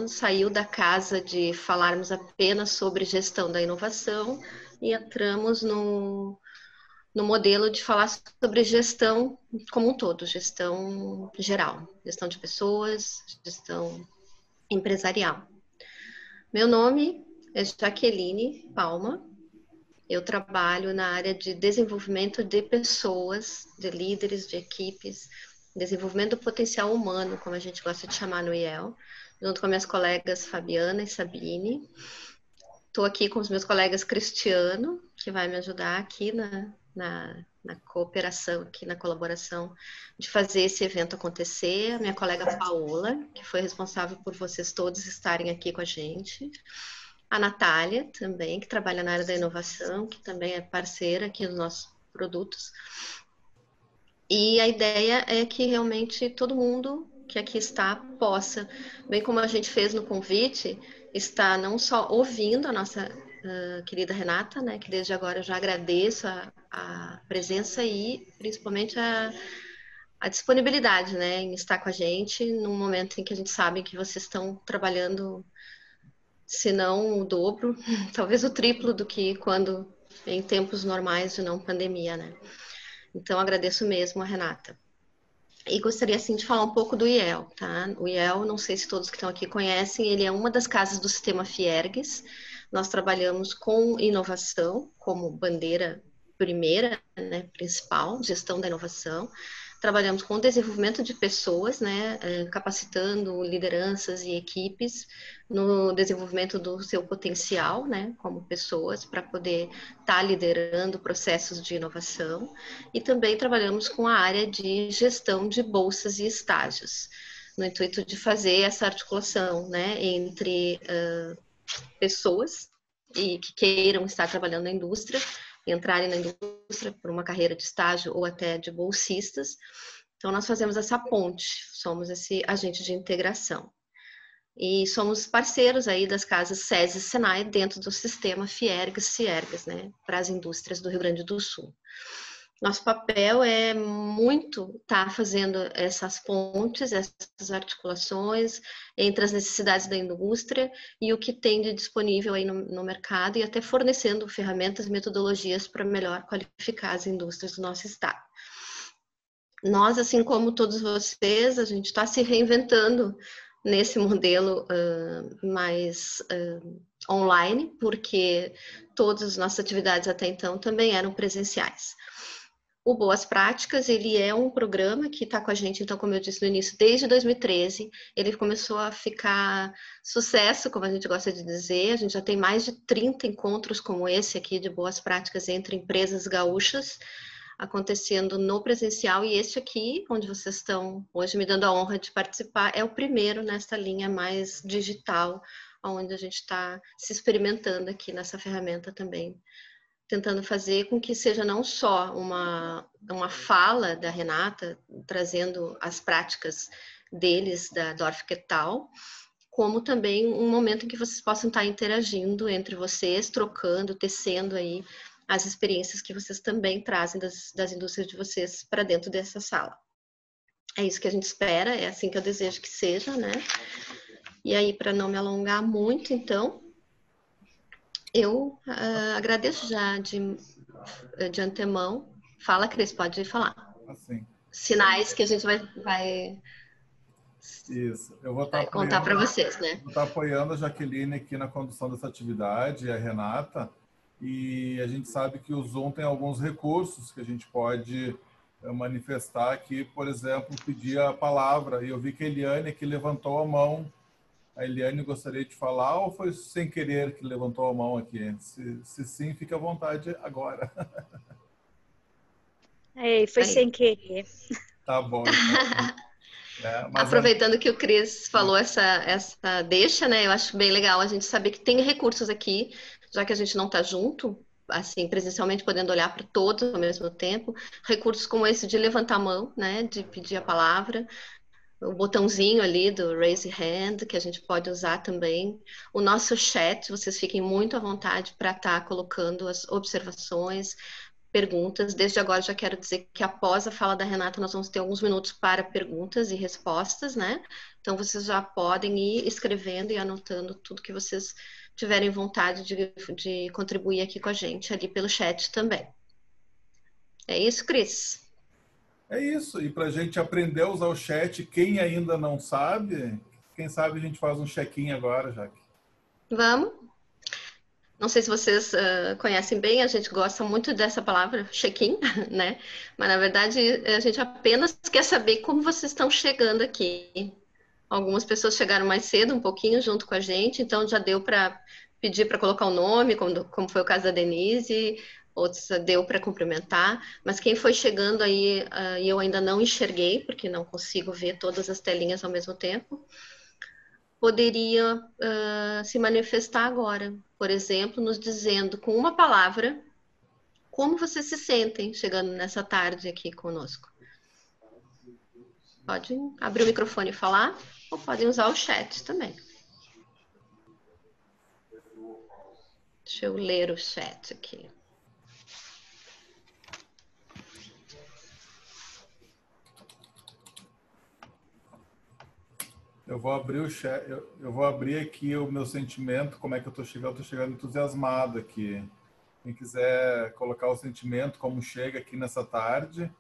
saiu da casa de falarmos apenas sobre gestão da inovação e entramos no modelo de falar sobre gestão como um todo, gestão geral, gestão de pessoas, gestão empresarial. Meu nome é Jaqueline Palma, eu trabalho na área de desenvolvimento de pessoas, de líderes, de equipes, desenvolvimento do potencial humano, como a gente gosta de chamar no IEL, junto com minhas colegas Fabiana e Sabine. Estou aqui com os meus colegas Cristiano, que vai me ajudar aqui na cooperação, aqui na colaboração de fazer esse evento acontecer. A minha colega Paola, que foi responsável por vocês todos estarem aqui com a gente. A Natália também, que trabalha na área da inovação, que também é parceira aqui dos nossos produtos. E a ideia é que realmente todo mundo que aqui está possa, bem como a gente fez no convite, estar não só ouvindo a nossa querida Renata, né, que desde agora eu já agradeço a presença e principalmente a disponibilidade, né, em estar com a gente num momento em que a gente sabe que vocês estão trabalhando, se não o dobro, talvez o triplo do que quando em tempos normais de não pandemia, né. Então agradeço mesmo a Renata. E gostaria, assim, de falar um pouco do IEL, tá? O IEL, não sei se todos que estão aqui conhecem, ele é uma das casas do sistema Fiergues. Nós trabalhamos com inovação como bandeira primeira, né, principal, gestão da inovação. Trabalhamos com desenvolvimento de pessoas, né, capacitando lideranças e equipes no desenvolvimento do seu potencial, né, como pessoas, para poder estar liderando processos de inovação. E também trabalhamos com a área de gestão de bolsas e estágios, no intuito de fazer essa articulação, né, entre pessoas e que queiram estar trabalhando na indústria, entrarem na indústria por uma carreira de estágio ou até de bolsistas. Então, nós fazemos essa ponte, somos esse agente de integração. E somos parceiros aí das casas SESI e SENAI dentro do sistema Fiergues-Ciergues, né, para as indústrias do Rio Grande do Sul. Nosso papel é muito estar fazendo essas pontes, essas articulações entre as necessidades da indústria e o que tem de disponível aí no mercado e até fornecendo ferramentas e metodologias para melhor qualificar as indústrias do nosso estado. Nós, assim como todos vocês, a gente está se reinventando nesse modelo mais online, porque todas as nossas atividades até então também eram presenciais. O Boas Práticas, ele é um programa que está com a gente, então, como eu disse no início, desde 2013. Ele começou a ficar sucesso, como a gente gosta de dizer. A gente já tem mais de 30 encontros como esse aqui de Boas Práticas entre empresas gaúchas, acontecendo no presencial. E este aqui, onde vocês estão hoje me dando a honra de participar, é o primeiro nesta linha mais digital, onde a gente está se experimentando aqui nessa ferramenta também, tentando fazer com que seja não só uma fala da Renata, trazendo as práticas deles, da Dorf Ketal, como também um momento em que vocês possam estar interagindo entre vocês, trocando, tecendo aí as experiências que vocês também trazem das indústrias de vocês para dentro dessa sala. É isso que a gente espera, é assim que eu desejo que seja, né? E aí, para não me alongar muito, então, eu agradeço já de antemão. Fala, Cris, pode falar. Assim. Sinais que a gente vai Isso. Eu vou estar contar para vocês, né? Vou estar apoiando a Jaqueline aqui na condução dessa atividade, a Renata, e a gente sabe que o Zoom tem alguns recursos que a gente pode manifestar aqui, por exemplo, pedir a palavra. E eu vi que a Eliane aqui levantou a mão. A Eliane gostaria de falar ou foi sem querer que levantou a mão aqui? Se sim, fique à vontade agora. Foi sem querer. Tá bom, então. Aproveitando que o Cris falou essa deixa, né? Eu acho bem legal a gente saber que tem recursos aqui, já que a gente não está junto, assim, presencialmente, podendo olhar para todos ao mesmo tempo. Recursos como esse de levantar a mão, né? De pedir a palavra. O botãozinho ali do Raise Hand, que a gente pode usar também. O nosso chat, vocês fiquem muito à vontade para estar colocando as observações, perguntas. Desde agora já quero dizer que após a fala da Renata nós vamos ter alguns minutos para perguntas e respostas, né? Então Então, vocês já podem ir escrevendo e anotando tudo que vocês tiverem vontade de contribuir aqui com a gente, ali pelo chat também. É isso, Cris? É isso. E para a gente aprender a usar o chat, quem ainda não sabe, quem sabe a gente faz um check-in agora, Jaque. Vamos. Não sei se vocês conhecem bem, a gente gosta muito dessa palavra, check-in, né? Mas, na verdade, a gente apenas quer saber como vocês estão chegando aqui. Algumas pessoas chegaram mais cedo, um pouquinho, junto com a gente, então já deu para pedir para colocar o nome, como foi o caso da Denise, outros deu para cumprimentar, mas quem foi chegando aí, eu ainda não enxerguei, porque não consigo ver todas as telinhas ao mesmo tempo, poderia se manifestar agora, por exemplo, nos dizendo com uma palavra como vocês se sentem chegando nessa tarde aqui conosco. Podem abrir o microfone e falar, ou podem usar o chat também. Deixa eu ler o chat aqui. Eu vou abrir o chat, eu vou abrir aqui o meu sentimento, como é que eu estou chegando? Eu estou chegando entusiasmado aqui. Quem quiser colocar o sentimento, como chega aqui nessa tarde.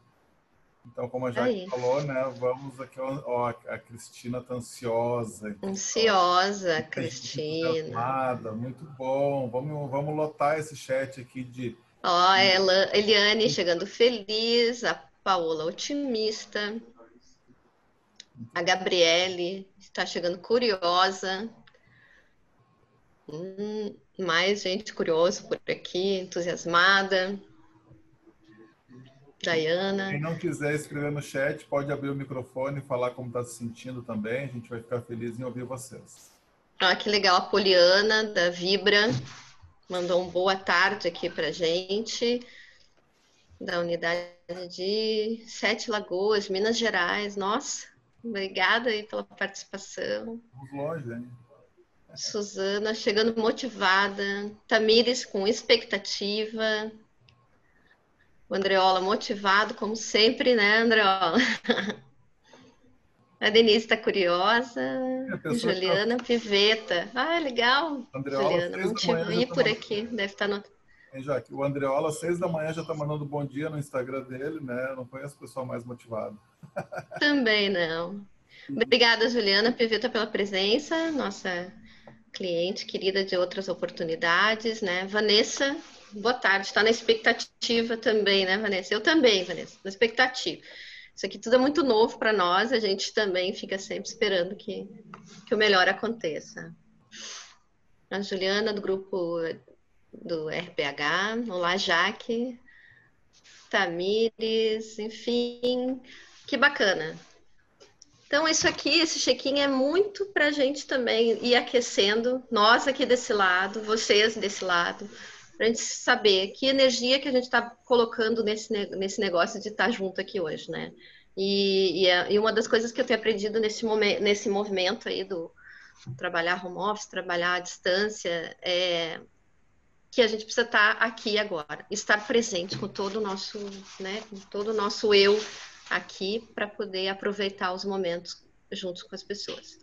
Então, como a Jaque falou, né? Vamos aqui, ó, a Cristina está ansiosa. Ansiosa, Cristina. Muito bom. Vamos lotar esse chat aqui de... Ó, Eliane chegando feliz, a Paola otimista, a Gabriele está chegando curiosa. Mais gente curiosa por aqui, entusiasmada. Diana. Quem não quiser escrever no chat, pode abrir o microfone e falar como está se sentindo também. A gente vai ficar feliz em ouvir vocês. Ah, que legal. A Poliana, da Vibra, mandou um boa tarde aqui para gente. Da unidade de Sete Lagoas, Minas Gerais. Nossa, obrigada aí pela participação. Vamos longe, hein? Suzana chegando motivada. Tamires com expectativa. O Andreola motivado, como sempre, né, Andreola? A Denise está curiosa. Juliana Piveta. Ah, legal. Andreola, Juliana, não te vi por aqui. Deve estar no... Jaque, o Andreola, 6 da manhã, já está mandando bom dia no Instagram dele, né? Eu não conheço pessoa mais motivada. Também não. Obrigada, Juliana Piveta, pela presença. Nossa cliente querida de outras oportunidades, né? Vanessa, boa tarde. Está na expectativa também, né, Vanessa? Eu também, Vanessa, na expectativa. Isso aqui tudo é muito novo para nós, a gente também fica sempre esperando que o melhor aconteça. A Juliana, do grupo do RPH, olá, Jaque, Tamires, enfim, que bacana. Então, isso aqui, esse check-in é muito para a gente também ir aquecendo, nós aqui desse lado, vocês desse lado, para a gente saber que energia que a gente está colocando nesse negócio de estar junto aqui hoje, né? E uma das coisas que eu tenho aprendido nesse movimento aí do trabalhar home office, trabalhar à distância, é que a gente precisa estar aqui agora, estar presente com todo o nosso, né, com todo o nosso eu aqui para poder aproveitar os momentos juntos com as pessoas.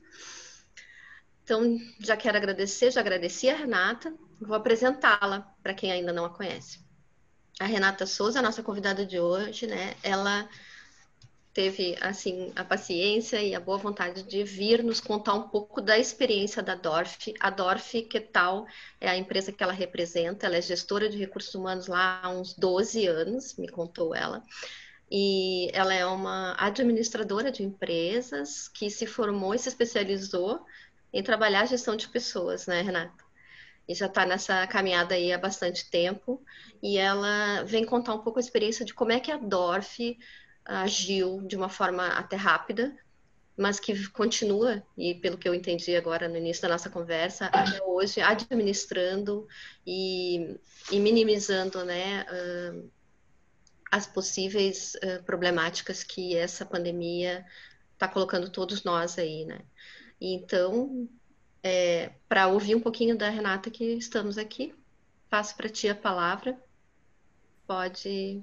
Então, já quero agradecer, já agradeci a Renata, vou apresentá-la para quem ainda não a conhece. A Renata Souza, a nossa convidada de hoje, né, ela teve, assim, a paciência e a boa vontade de vir nos contar um pouco da experiência da Dorf. A Dorf, que tal, é a empresa que ela representa, ela é gestora de recursos humanos lá há uns 12 anos, me contou ela, e ela é uma administradora de empresas que se formou e se especializou em trabalhar a gestão de pessoas, né, Renata? E já está nessa caminhada aí há bastante tempo, e ela vem contar um pouco a experiência de como é que a Dorf agiu de uma forma até rápida, mas que continua, e pelo que eu entendi agora no início da nossa conversa, até hoje administrando e minimizando, né, as possíveis problemáticas que essa pandemia está colocando todos nós aí, né? Então, para ouvir um pouquinho da Renata que estamos aqui, passo para ti a palavra. Pode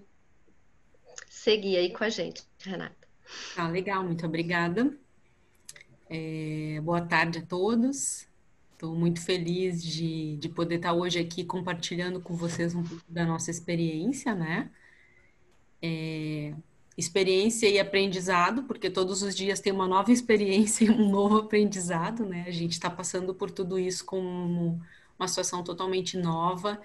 seguir aí com a gente, Renata. Tá, legal, muito obrigada. Boa tarde a todos. Estou muito feliz de poder estar hoje aqui compartilhando com vocês um pouco da nossa experiência, né? Experiência e aprendizado, porque todos os dias tem uma nova experiência e um novo aprendizado, né? A gente está passando por tudo isso como uma situação totalmente nova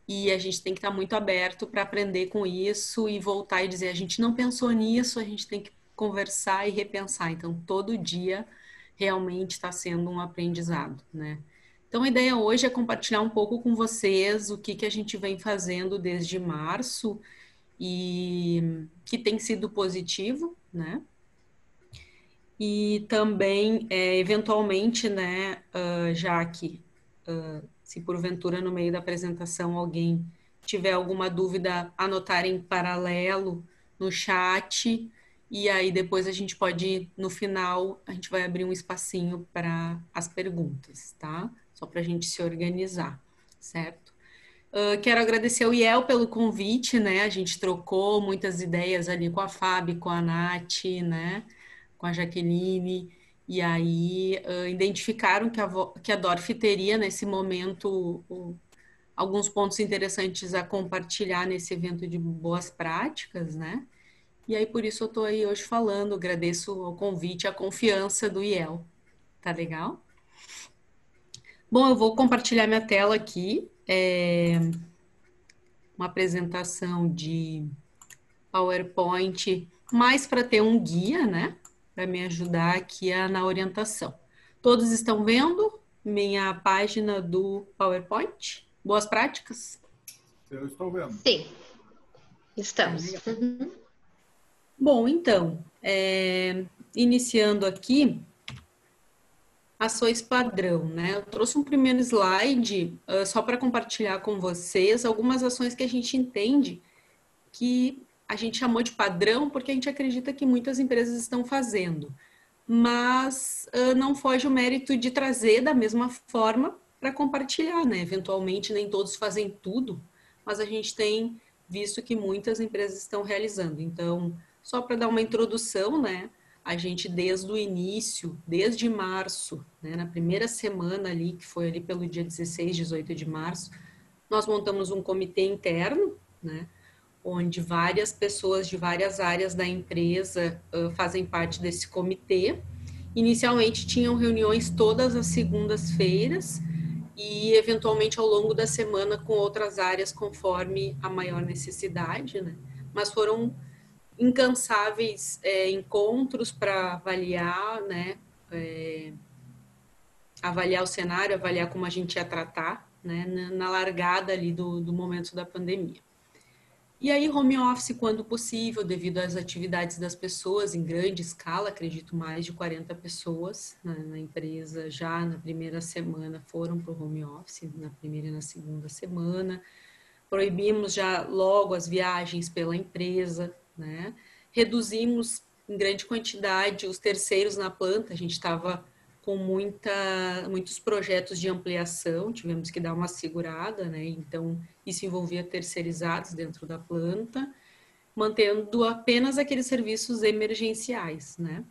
e a gente tem que estar muito aberto para aprender com isso e voltar e dizer, a gente não pensou nisso, a gente tem que conversar e repensar. Então, todo dia realmente está sendo um aprendizado, né? Então, a ideia hoje é compartilhar um pouco com vocês o que a gente vem fazendo desde março e que tem sido positivo, né? E também, eventualmente, né, Jaque, se porventura no meio da apresentação alguém tiver alguma dúvida, anotar em paralelo no chat, e aí depois a gente pode, no final, a gente vai abrir um espacinho para as perguntas, tá? Só para a gente se organizar, certo? Quero agradecer ao IEL pelo convite, né? A gente trocou muitas ideias ali com a Fábio, com a Nath, né? Com a Jaqueline, e aí identificaram que a Dorf teria nesse momento alguns pontos interessantes a compartilhar nesse evento de boas práticas, né? E aí por isso eu estou aí hoje falando, agradeço o convite, a confiança do IEL. Tá legal? Bom, eu vou compartilhar minha tela aqui. Uma apresentação de PowerPoint, mais para ter um guia, né? Para me ajudar aqui na orientação. Todos estão vendo minha página do PowerPoint? Boas práticas? Eu estou vendo. Sim, estamos. Bom, então, iniciando aqui, ações padrão, né? Eu trouxe um primeiro slide só para compartilhar com vocês algumas ações que a gente entende que a gente chamou de padrão porque a gente acredita que muitas empresas estão fazendo, mas não foge o mérito de trazer da mesma forma para compartilhar, né? Eventualmente nem todos fazem tudo, mas a gente tem visto que muitas empresas estão realizando. Então, só para dar uma introdução, né? A gente desde o início, desde março, né, na primeira semana ali, que foi ali pelo dia 16, 18 de março, nós montamos um comitê interno, né? Onde várias pessoas de várias áreas da empresa fazem parte desse comitê. Inicialmente tinham reuniões todas as segundas-feiras e eventualmente ao longo da semana com outras áreas conforme a maior necessidade, né? Mas foram incansáveis encontros para avaliar, né? Avaliar o cenário, avaliar como a gente ia tratar, né? Na largada ali do momento da pandemia. E aí, home office, quando possível, devido às atividades das pessoas em grande escala, acredito mais de 40 pessoas na empresa já na primeira semana foram para o home office, na primeira e na segunda semana. Proibimos já logo as viagens pela empresa, né? Reduzimos em grande quantidade os terceiros na planta, a gente estava com muitos projetos de ampliação, tivemos que dar uma segurada, né? Então, isso envolvia terceirizados dentro da planta, mantendo apenas aqueles serviços emergenciais, né?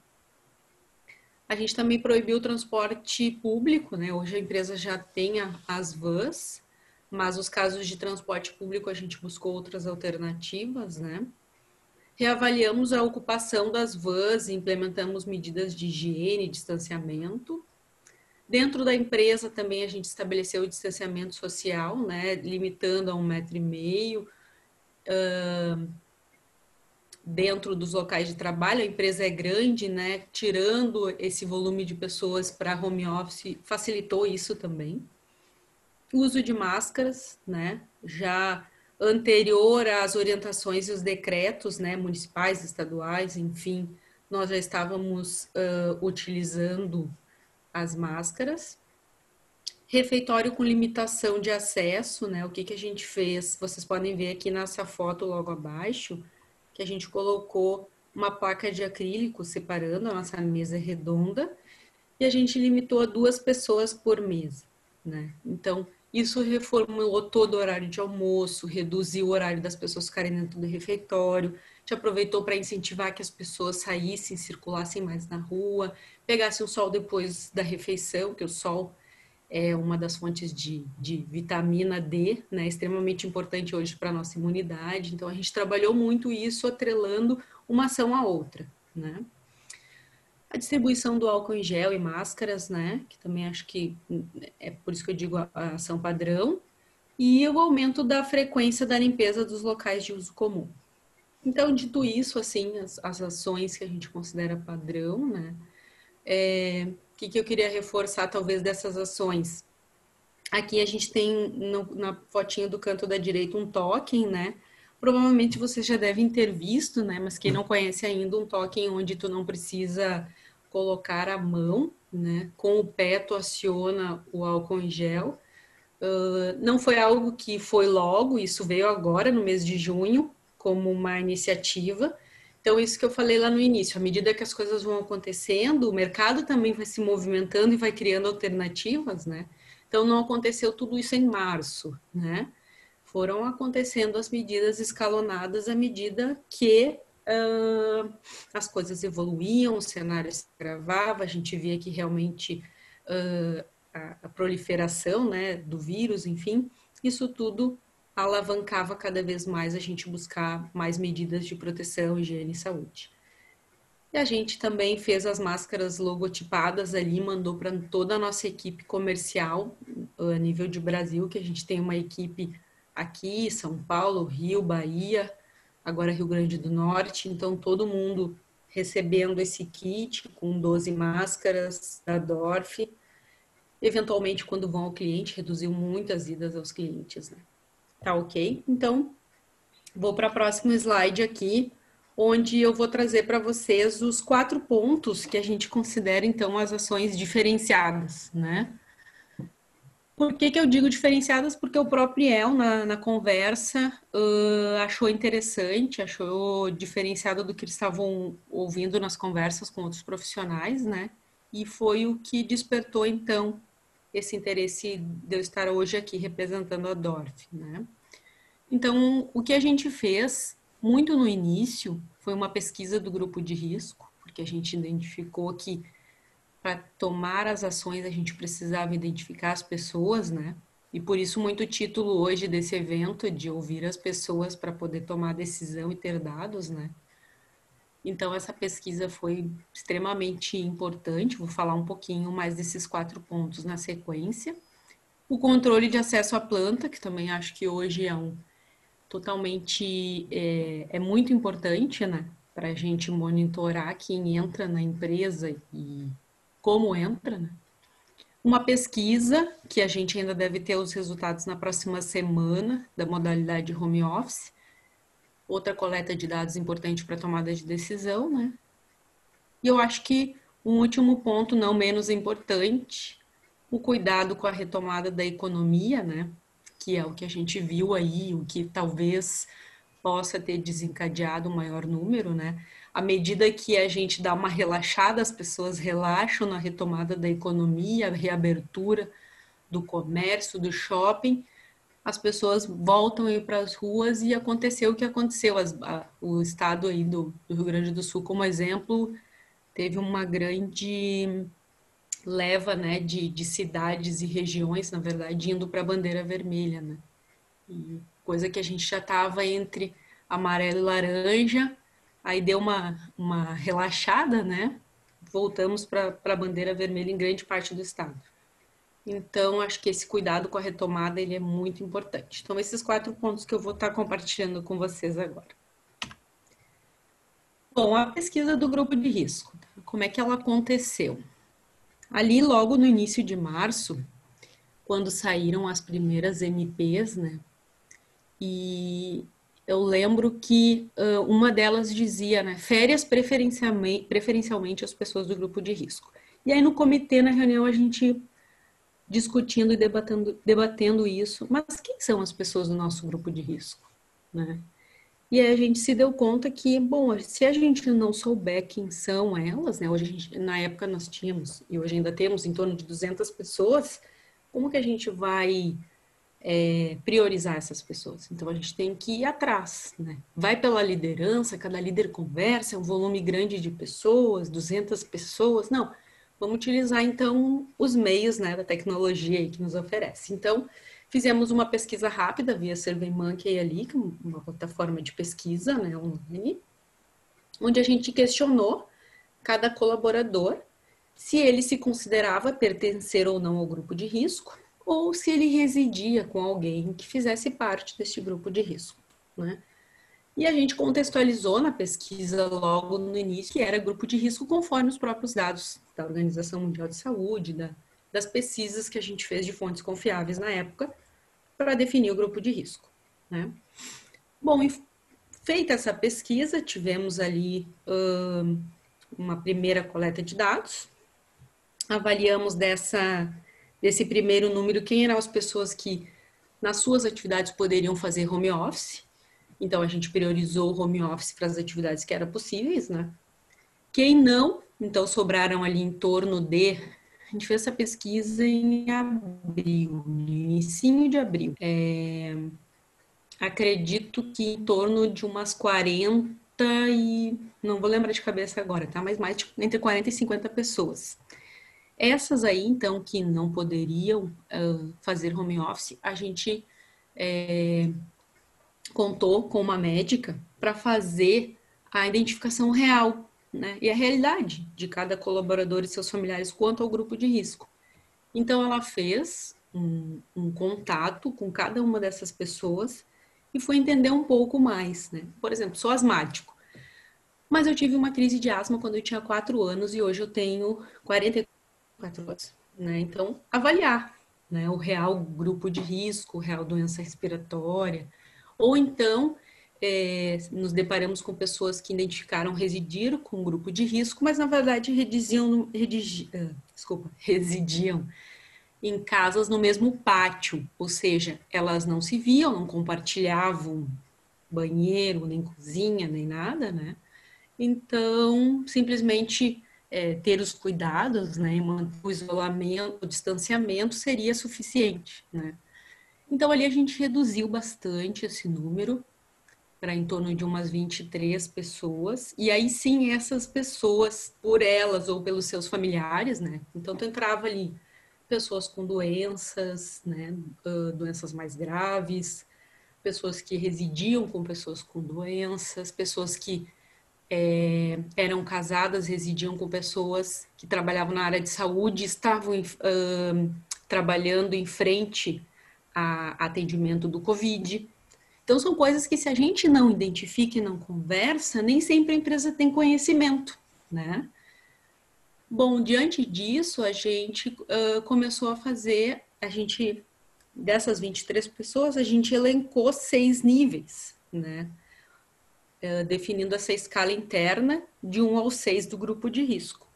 A gente também proibiu o transporte público, né? Hoje a empresa já tem as vans, mas os casos de transporte público a gente buscou outras alternativas, né? Reavaliamos a ocupação das vans, implementamos medidas de higiene, distanciamento. Dentro da empresa também a gente estabeleceu o distanciamento social, né, limitando a 1,5 m. Dentro dos locais de trabalho, a empresa é grande, né, tirando esse volume de pessoas para home office, facilitou isso também. O uso de máscaras, né, já anterior às orientações e os decretos, né, municipais, estaduais, enfim, nós já estávamos utilizando as máscaras. Refeitório com limitação de acesso, né? O que a gente fez? Vocês podem ver aqui nessa foto logo abaixo, que a gente colocou uma placa de acrílico separando, a nossa mesa redonda, e a gente limitou a 2 pessoas por mesa, né? Então, Isso reformulou todo o horário de almoço, reduziu o horário das pessoas ficarem dentro do refeitório, a gente aproveitou para incentivar que as pessoas saíssem, circulassem mais na rua, pegassem o sol depois da refeição, que o sol é uma das fontes de vitamina D, né, extremamente importante hoje para a nossa imunidade. Então, a gente trabalhou muito isso, atrelando uma ação à outra, né? A distribuição do álcool em gel e máscaras, né, que também acho que é por isso que eu digo a ação padrão, e o aumento da frequência da limpeza dos locais de uso comum. Então, dito isso, assim, as ações que a gente considera padrão, né, o que eu queria reforçar, talvez, dessas ações? Aqui a gente tem, na fotinha do canto da direita, um token, né? Provavelmente vocês já devem ter visto, né? Mas quem não conhece ainda, um token onde tu não precisa colocar a mão, né? Com o pé tu aciona o álcool em gel. Não foi algo que foi logo, isso veio agora, no mês de junho, como uma iniciativa. Então, isso que eu falei lá no início, à medida que as coisas vão acontecendo, o mercado também vai se movimentando e vai criando alternativas, né? Então, não aconteceu tudo isso em março, né? Foram acontecendo as medidas escalonadas à medida que as coisas evoluíam, o cenário se agravava, a gente via que realmente a proliferação, né, do vírus, enfim, isso tudo alavancava cada vez mais a gente buscar mais medidas de proteção, higiene e saúde. E a gente também fez as máscaras logotipadas ali, mandou para toda a nossa equipe comercial, a nível de Brasil, que a gente tem uma equipe aqui, São Paulo, Rio, Bahia, agora Rio Grande do Norte, então todo mundo recebendo esse kit com 12 máscaras da Dorf. Eventualmente, quando vão ao cliente, reduziu muitas idas aos clientes, né? Tá ok? Então, vou para a próxima slide aqui, onde eu vou trazer para vocês os 4 pontos que a gente considera, então, as ações diferenciadas, né? Por que eu digo diferenciadas? Porque o próprio El, na conversa, achou interessante, achou diferenciado do que eles estavam ouvindo nas conversas com outros profissionais, né? E foi o que despertou, então, esse interesse de eu estar hoje aqui representando a Dorf, né? Então, o que a gente fez muito no início foi uma pesquisa do grupo de risco, porque a gente identificou que para tomar as ações a gente precisava identificar as pessoas, né? E por isso muito título hoje desse evento de ouvir as pessoas para poder tomar decisão e ter dados, né? Então essa pesquisa foi extremamente importante, vou falar um pouquinho mais desses 4 pontos na sequência. O controle de acesso à planta, que também acho que hoje é totalmente muito importante, né? Para a gente monitorar quem entra na empresa e como entra, né? Uma pesquisa, que a gente ainda deve ter os resultados na próxima semana, da modalidade home office. Outra coleta de dados importante para tomada de decisão, né? E eu acho que um último ponto, não menos importante, o cuidado com a retomada da economia, né? Que é o que a gente viu aí, o que talvez possa ter desencadeado um maior número, né? À medida que a gente dá uma relaxada, as pessoas relaxam na retomada da economia, a reabertura do comércio, do shopping, as pessoas voltam a ir para as ruas e aconteceu o que aconteceu. O estado aí do Rio Grande do Sul, como exemplo, teve uma grande leva, né, de cidades e regiões, na verdade, indo para a bandeira vermelha, né? E coisa que a gente já estava entre amarelo e laranja, aí deu uma relaxada, né? Voltamos para a bandeira vermelha em grande parte do estado. Então, acho que esse cuidado com a retomada, ele é muito importante. Então, esses 4 pontos que eu vou estar compartilhando com vocês agora. Bom, a pesquisa do grupo de risco, como é que ela aconteceu? Ali, logo no início de março, quando saíram as primeiras MPs, né? E eu lembro que uma delas dizia, né, férias preferencialmente as pessoas do grupo de risco. E aí no comitê, na reunião, a gente discutindo e debatendo isso, mas quem são as pessoas do nosso grupo de risco, né? E aí a gente se deu conta que, bom, se a gente não souber quem são elas, né, hoje na época nós tínhamos, e hoje ainda temos, em torno de 200 pessoas, como que a gente vai priorizar essas pessoas. Então, a gente tem que ir atrás, né? Vai pela liderança, cada líder conversa, é um volume grande de pessoas, 200 pessoas. Não, vamos utilizar, então, os meios, né, da tecnologia aí que nos oferece. Então, fizemos uma pesquisa rápida via SurveyMonkey ali, que é uma plataforma de pesquisa, né, online, onde a gente questionou cada colaborador se ele se considerava pertencer ou não ao grupo de risco, ou se ele residia com alguém que fizesse parte deste grupo de risco, né? E a gente contextualizou na pesquisa logo no início que era grupo de risco conforme os próprios dados da Organização Mundial de Saúde, das pesquisas que a gente fez de fontes confiáveis na época para definir o grupo de risco, né? Bom, e feita essa pesquisa, tivemos ali uma primeira coleta de dados, avaliamos desse primeiro número quem eram as pessoas que nas suas atividades poderiam fazer home office. Então a gente priorizou o home office para as atividades que eram possíveis, né? Quem não, então sobraram ali em torno de... A gente fez essa pesquisa em abril, no início de abril. Acredito que em torno de umas 40 e... não vou lembrar de cabeça agora, tá? Mas mais entre 40 e 50 pessoas. Essas aí, então, que não poderiam fazer home office, a gente contou com uma médica para fazer a identificação real, né, e a realidade de cada colaborador e seus familiares quanto ao grupo de risco. Então, ela fez um contato com cada uma dessas pessoas e foi entender um pouco mais, né? Por exemplo, sou asmático, mas eu tive uma crise de asma quando eu tinha 4 anos e hoje eu tenho 44 anos, né? Então, avaliar, né, o real grupo de risco, real doença respiratória, ou então nos deparamos com pessoas que identificaram residir com um grupo de risco, mas na verdade residiam em casas no mesmo pátio, ou seja, elas não se viam, não compartilhavam banheiro, nem cozinha, nem nada, né? Então, simplesmente ter os cuidados, né, e manter o isolamento, o distanciamento seria suficiente, né? Então, ali a gente reduziu bastante esse número para em torno de umas 23 pessoas, e aí sim, essas pessoas, por elas ou pelos seus familiares, né? Então, tu entrava ali pessoas com doenças, né, doenças mais graves, pessoas que residiam com pessoas com doenças, pessoas que eram casadas, residiam com pessoas que trabalhavam na área de saúde, estavam trabalhando em frente a atendimento do Covid. Então, são coisas que se a gente não identifica e não conversa, nem sempre a empresa tem conhecimento, né? Bom, diante disso, a gente começou a fazer, dessas 23 pessoas, a gente elencou 6 níveis, né? Definindo essa escala interna de 1 ao 6 do grupo de risco.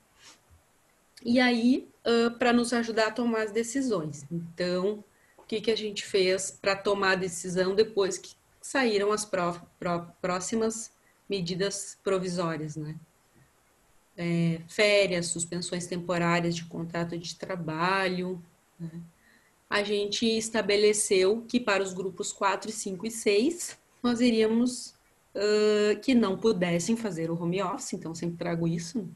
E aí, para nos ajudar a tomar as decisões. Então, o que a gente fez para tomar a decisão depois que saíram as próximas medidas provisórias, né? Férias, suspensões temporárias de contrato de trabalho, né? A gente estabeleceu que para os grupos 4, 5 e 6, nós iríamos que não pudessem fazer o home office, então sempre trago isso, né?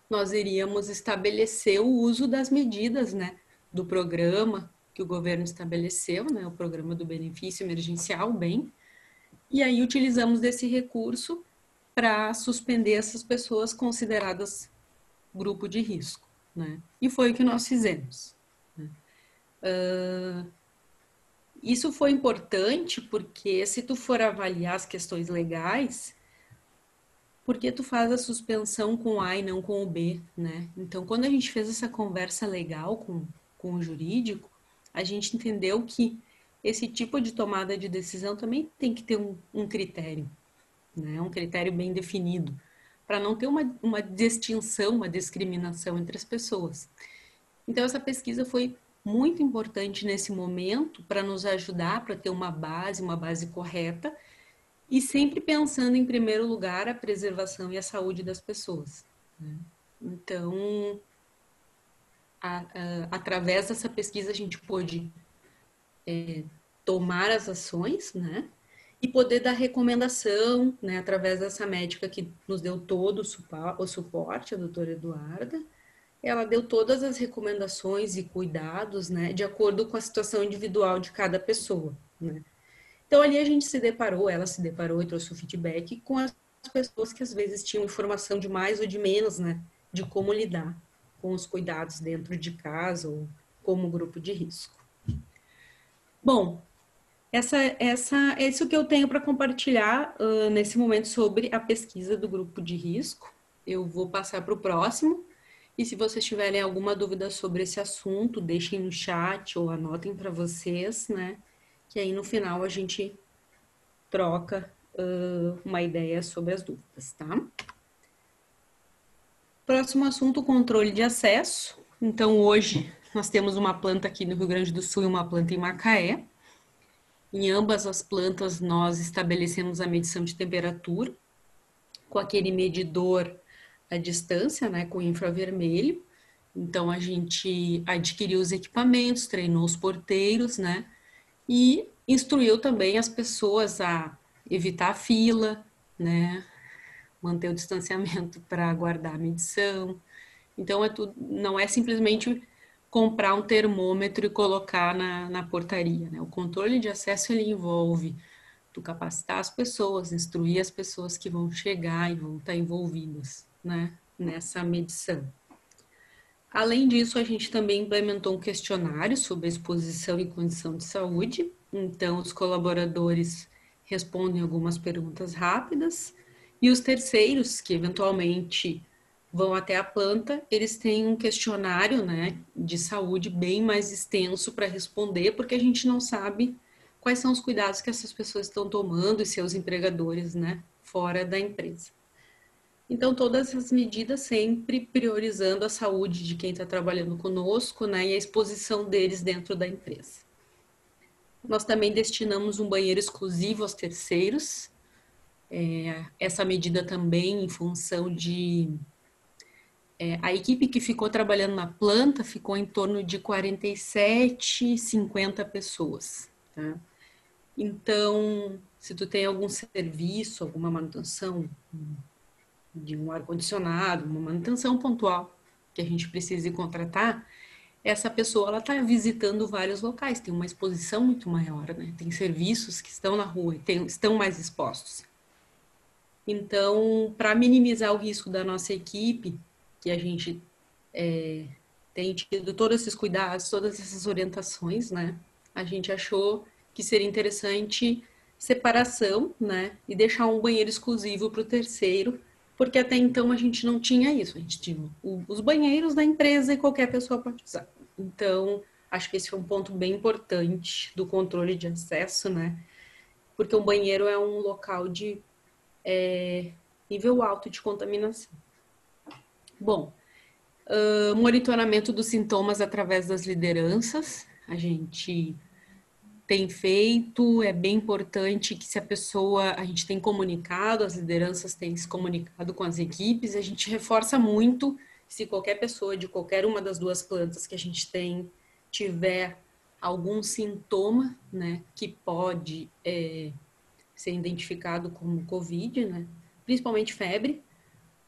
Nós iríamos estabelecer o uso das medidas, né, do programa que o governo estabeleceu, né, o programa do benefício emergencial, bem, e aí utilizamos desse recurso para suspender essas pessoas consideradas grupo de risco, né, e foi o que nós fizemos. Isso foi importante porque se tu for avaliar as questões legais, porque tu faz a suspensão com o A e não com o B, né? Então, quando a gente fez essa conversa legal com o jurídico, a gente entendeu que esse tipo de tomada de decisão também tem que ter um critério, né? Um critério bem definido, para não ter uma distinção, uma discriminação entre as pessoas. Então, essa pesquisa foi muito importante nesse momento para nos ajudar, para ter uma base correta, e sempre pensando em primeiro lugar a preservação e a saúde das pessoas, né? Então, através dessa pesquisa a gente pôde tomar as ações, né? E poder dar recomendação, né? Através dessa médica que nos deu todo o suporte, a doutora Eduarda. Ela deu todas as recomendações e cuidados, né? De acordo com a situação individual de cada pessoa, né? Então, ali a gente se deparou, ela se deparou e trouxe o feedback com as pessoas que às vezes tinham informação de mais ou de menos, né? De como lidar com os cuidados dentro de casa ou como grupo de risco. Bom, é isso que eu tenho para compartilhar nesse momento sobre a pesquisa do grupo de risco. Eu vou passar para o próximo. E se vocês tiverem alguma dúvida sobre esse assunto, deixem no chat ou anotem para vocês, né? Que aí no final a gente troca uma ideia sobre as dúvidas, tá? Próximo assunto, controle de acesso. Então, hoje nós temos uma planta aqui no Rio Grande do Sul e uma planta em Macaé. Em ambas as plantas, nós estabelecemos a medição de temperatura com aquele medidor à distância, né, com infravermelho. Então, a gente adquiriu os equipamentos, treinou os porteiros, né, e instruiu também as pessoas a evitar a fila, né, manter o distanciamento para aguardar a medição. Então, não é simplesmente comprar um termômetro e colocar na portaria, né? O controle de acesso, ele envolve tu capacitar as pessoas, instruir as pessoas que vão chegar e vão estar envolvidas, né, nessa medição. Além disso, a gente também implementou um questionário sobre exposição e condição de saúde. Então, os colaboradores respondem algumas perguntas rápidas e os terceiros, que eventualmente vão até a planta, eles têm um questionário, né, de saúde bem mais extenso para responder, porque a gente não sabe quais são os cuidados que essas pessoas estão tomando e seus empregadores, né, fora da empresa. Então, todas essas medidas sempre priorizando a saúde de quem está trabalhando conosco, né, e a exposição deles dentro da empresa. Nós também destinamos um banheiro exclusivo aos terceiros. Essa medida também em função de... a equipe que ficou trabalhando na planta ficou em torno de 47, 50 pessoas, tá? Então, se tu tem algum serviço, alguma manutenção de um ar-condicionado, uma manutenção pontual que a gente precise contratar, essa pessoa ela está visitando vários locais, tem uma exposição muito maior, né? Tem serviços que estão na rua e estão mais expostos. Então, para minimizar o risco da nossa equipe, que a gente tem tido todos esses cuidados, todas essas orientações, né? A gente achou que seria interessante separação, né? E deixar um banheiro exclusivo para o terceiro, porque até então a gente não tinha isso. A gente tinha os banheiros da empresa e qualquer pessoa pode usar. Então, acho que esse foi um ponto bem importante do controle de acesso, né? Porque um banheiro é um local de nível alto de contaminação. Bom, monitoramento dos sintomas através das lideranças. A gente tem feito, é bem importante que se a pessoa, a gente tem comunicado, as lideranças têm se comunicado com as equipes, a gente reforça muito se qualquer pessoa de qualquer uma das duas plantas que a gente tem tiver algum sintoma, né, que pode ser identificado como COVID, né, principalmente febre,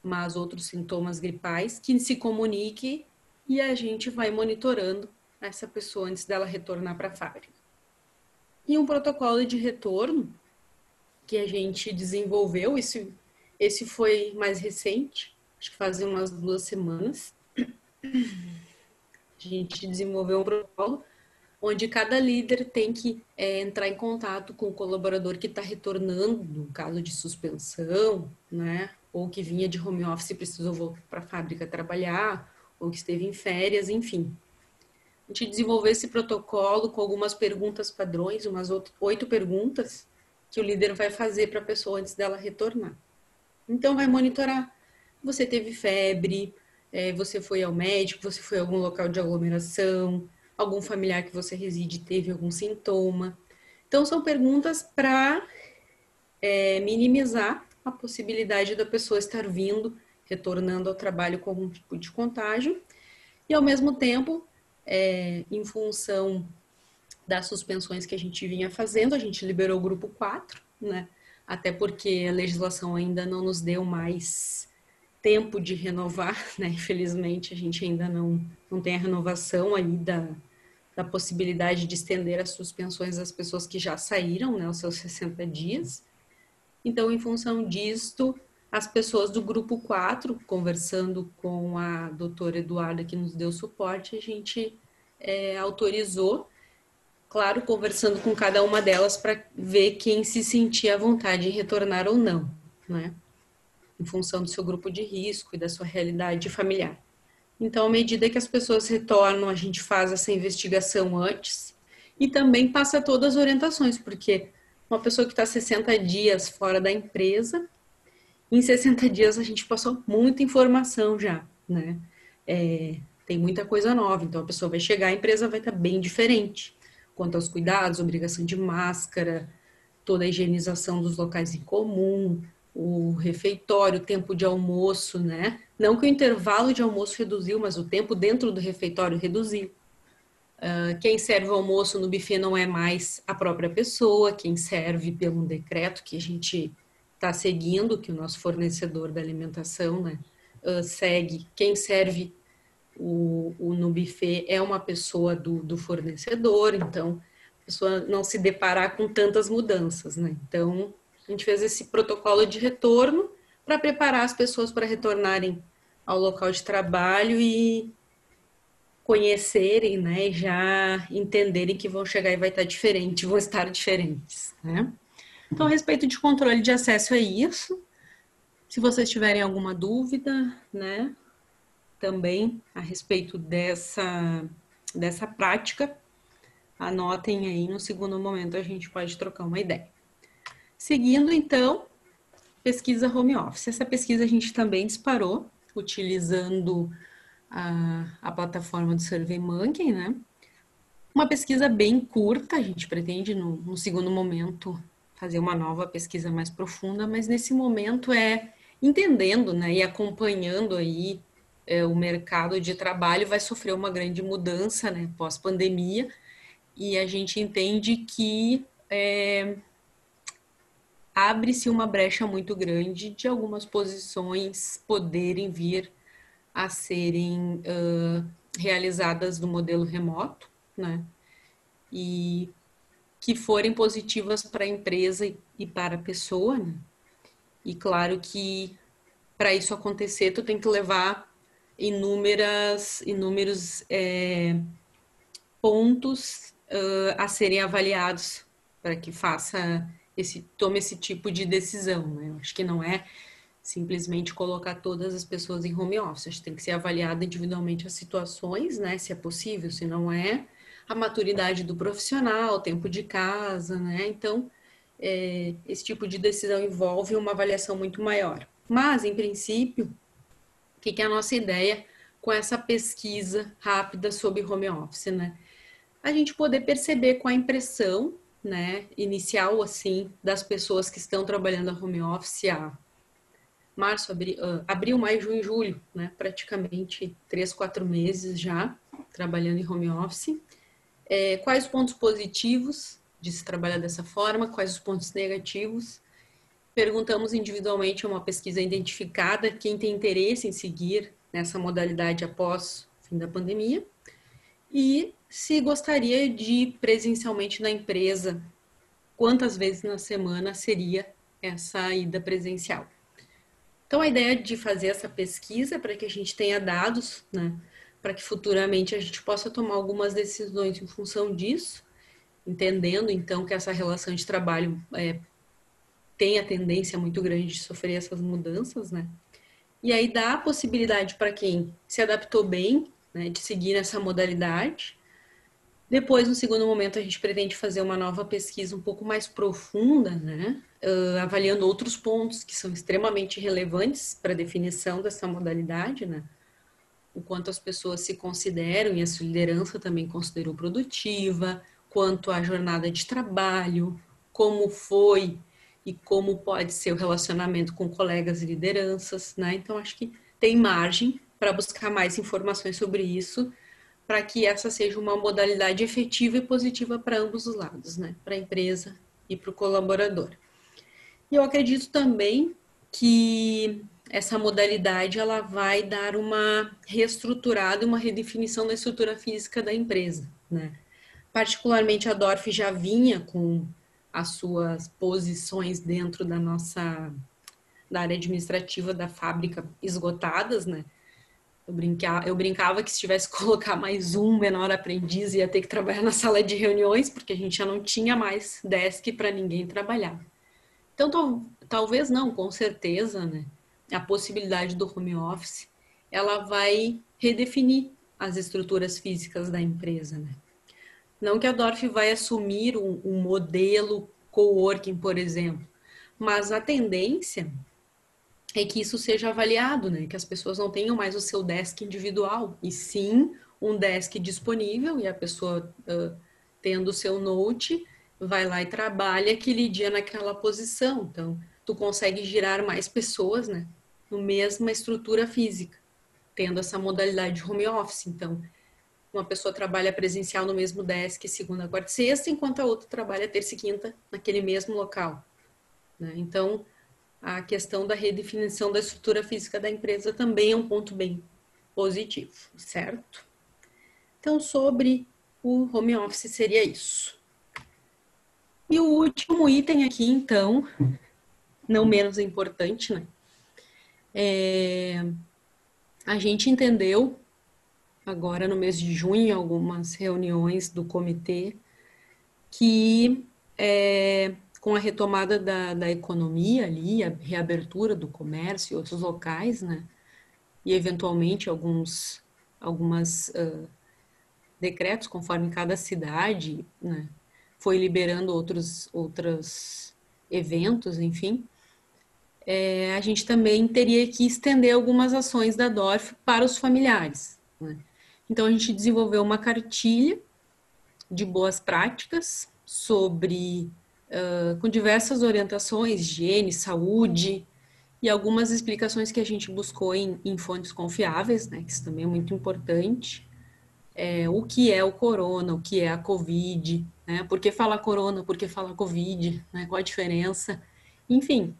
mas outros sintomas gripais, que se comunique e a gente vai monitorando essa pessoa antes dela retornar para a fábrica. E um protocolo de retorno que a gente desenvolveu, esse foi mais recente, acho que fazia umas 2 semanas. A gente desenvolveu um protocolo onde cada líder tem que entrar em contato com o colaborador que está retornando, no caso de suspensão, né? Ou que vinha de home office e precisou voltar para a fábrica trabalhar, ou que esteve em férias, enfim. A gente desenvolveu esse protocolo com algumas perguntas padrões, umas 8 perguntas que o líder vai fazer para a pessoa antes dela retornar. Então, vai monitorar. Você teve febre, você foi ao médico, você foi a algum local de aglomeração, algum familiar que você reside teve algum sintoma. Então, são perguntas para minimizar a possibilidade da pessoa estar vindo, retornando ao trabalho com algum tipo de contágio. E, ao mesmo tempo, em função das suspensões que a gente vinha fazendo, a gente liberou o grupo 4, né? Até porque a legislação ainda não nos deu mais tempo de renovar, né? Infelizmente, a gente ainda não tem a renovação aí da possibilidade de estender as suspensões das pessoas que já saíram, né? Os seus 60 dias. Então, em função disto, as pessoas do grupo 4, conversando com a doutora Eduarda, que nos deu suporte, a gente autorizou, claro, conversando com cada uma delas para ver quem se sentia à vontade em retornar ou não, né? Em função do seu grupo de risco e da sua realidade familiar. Então, à medida que as pessoas retornam, a gente faz essa investigação antes e também passa todas as orientações, porque uma pessoa que está 60 dias fora da empresa, em 60 dias a gente passou muita informação já, né? Tem muita coisa nova, então a pessoa vai chegar, a empresa vai estar bem diferente quanto aos cuidados, obrigação de máscara, toda a higienização dos locais em comum, o refeitório, o tempo de almoço, né? Não que o intervalo de almoço reduziu, mas o tempo dentro do refeitório reduziu. Quem serve o almoço no buffet não é mais a própria pessoa, quem serve pelo decreto que a gente está seguindo, que o nosso fornecedor da alimentação, né, segue. Quem serve no buffet é uma pessoa do fornecedor, então a pessoa não se deparar com tantas mudanças, né? Então, a gente fez esse protocolo de retorno para preparar as pessoas para retornarem ao local de trabalho e conhecerem, né, e já entenderem que vão chegar e vai estar diferente, vão estar diferentes, né? Então, a respeito de controle de acesso é isso. Se vocês tiverem alguma dúvida, né, também a respeito dessa prática, anotem aí, no segundo momento a gente pode trocar uma ideia. Seguindo, então, pesquisa home office. Essa pesquisa a gente também disparou, utilizando a plataforma do SurveyMonkey, né? Uma pesquisa bem curta, a gente pretende, no segundo momento, fazer uma nova pesquisa mais profunda, mas nesse momento entendendo, né, e acompanhando aí o mercado de trabalho vai sofrer uma grande mudança, né, pós-pandemia, e a gente entende que abre-se uma brecha muito grande de algumas posições poderem vir a serem realizadas no modelo remoto, né? E que forem positivas para a empresa e para a pessoa, né? E claro que para isso acontecer, tu tem que levar inúmeros pontos a serem avaliados para que tome esse tipo de decisão, né? Eu acho que não é simplesmente colocar todas as pessoas em home office. Acho que tem que ser avaliada individualmente as situações, né? Se é possível, se não é, a maturidade do profissional, o tempo de casa, né? Então, esse tipo de decisão envolve uma avaliação muito maior. Mas, em princípio, o que é a nossa ideia com essa pesquisa rápida sobre home office, né? A gente poder perceber com a impressão, né, inicial, assim, das pessoas que estão trabalhando a home office há abril, maio, junho e julho, né? Praticamente 3, 4 meses já trabalhando em home office. Quais os pontos positivos de se trabalhar dessa forma? Quais os pontos negativos? Perguntamos individualmente a uma pesquisa identificada quem tem interesse em seguir nessa modalidade após o fim da pandemia e se gostaria de ir presencialmente na empresa, quantas vezes na semana seria essa ida presencial. Então, a ideia de fazer essa pesquisa é para que a gente tenha dados, né, para que futuramente a gente possa tomar algumas decisões em função disso, entendendo, então, que essa relação de trabalho tem a tendência muito grande de sofrer essas mudanças, né? E aí dá a possibilidade para quem se adaptou bem, né, de seguir essa modalidade. Depois, no segundo momento, a gente pretende fazer uma nova pesquisa um pouco mais profunda, né? Avaliando outros pontos que são extremamente relevantes para a definição dessa modalidade, né? O quanto as pessoas se consideram e a sua liderança também considerou produtiva, quanto à jornada de trabalho, como foi e como pode ser o relacionamento com colegas e lideranças, né? Então, acho que tem margem para buscar mais informações sobre isso para que essa seja uma modalidade efetiva e positiva para ambos os lados, né? Para a empresa e para o colaborador. E eu acredito também que essa modalidade ela vai dar uma reestruturada, uma redefinição da estrutura física da empresa, né? Particularmente a Dorf já vinha com as suas posições dentro da área administrativa da fábrica esgotadas, né? Eu brincava que se tivesse que colocar mais um menor aprendiz ia ter que trabalhar na sala de reuniões, porque a gente já não tinha mais desk para ninguém trabalhar. Então, talvez não, com certeza, né? A possibilidade do home office, ela vai redefinir as estruturas físicas da empresa, né? Não que a Dorf vai assumir um modelo coworking, por exemplo, mas a tendência é que isso seja avaliado, né? Que as pessoas não tenham mais o seu desk individual, e sim um desk disponível, e a pessoa tendo o seu note, vai lá e trabalha aquele dia naquela posição. Então, tu consegue girar mais pessoas, né? No mesma estrutura física, tendo essa modalidade de home office. Então, uma pessoa trabalha presencial no mesmo desk segunda, quarta e sexta, enquanto a outra trabalha terça e quinta naquele mesmo local, né? Então, a questão da redefinição da estrutura física da empresa também é um ponto bem positivo, certo? Então, sobre o home office seria isso. E o último item aqui, então, não menos importante, né? A gente entendeu, agora no mês de junho, em algumas reuniões do comitê, que com a retomada da economia ali, a reabertura do comércio e outros locais, né? E eventualmente algumas decretos, conforme cada cidade, né, foi liberando outros eventos, enfim, a gente também teria que estender algumas ações da Dorf para os familiares, né? Então, a gente desenvolveu uma cartilha de boas práticas com diversas orientações, higiene, saúde, e algumas explicações que a gente buscou em fontes confiáveis, né, que isso também é muito importante. O que é o corona, o que é a Covid, né? Por que falar corona, por que falar Covid, né? Qual a diferença? Enfim,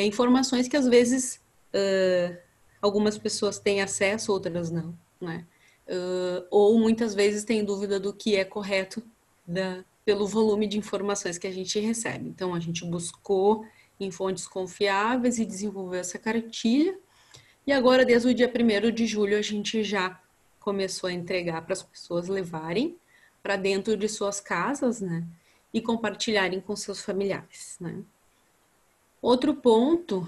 informações que às vezes algumas pessoas têm acesso, outras não, né? Ou muitas vezes têm dúvida do que é correto pelo volume de informações que a gente recebe. Então, a gente buscou em fontes confiáveis e desenvolveu essa cartilha. E agora, desde o dia 1º de julho, a gente já começou a entregar para as pessoas levarem para dentro de suas casas, né? E compartilharem com seus familiares, né? Outro ponto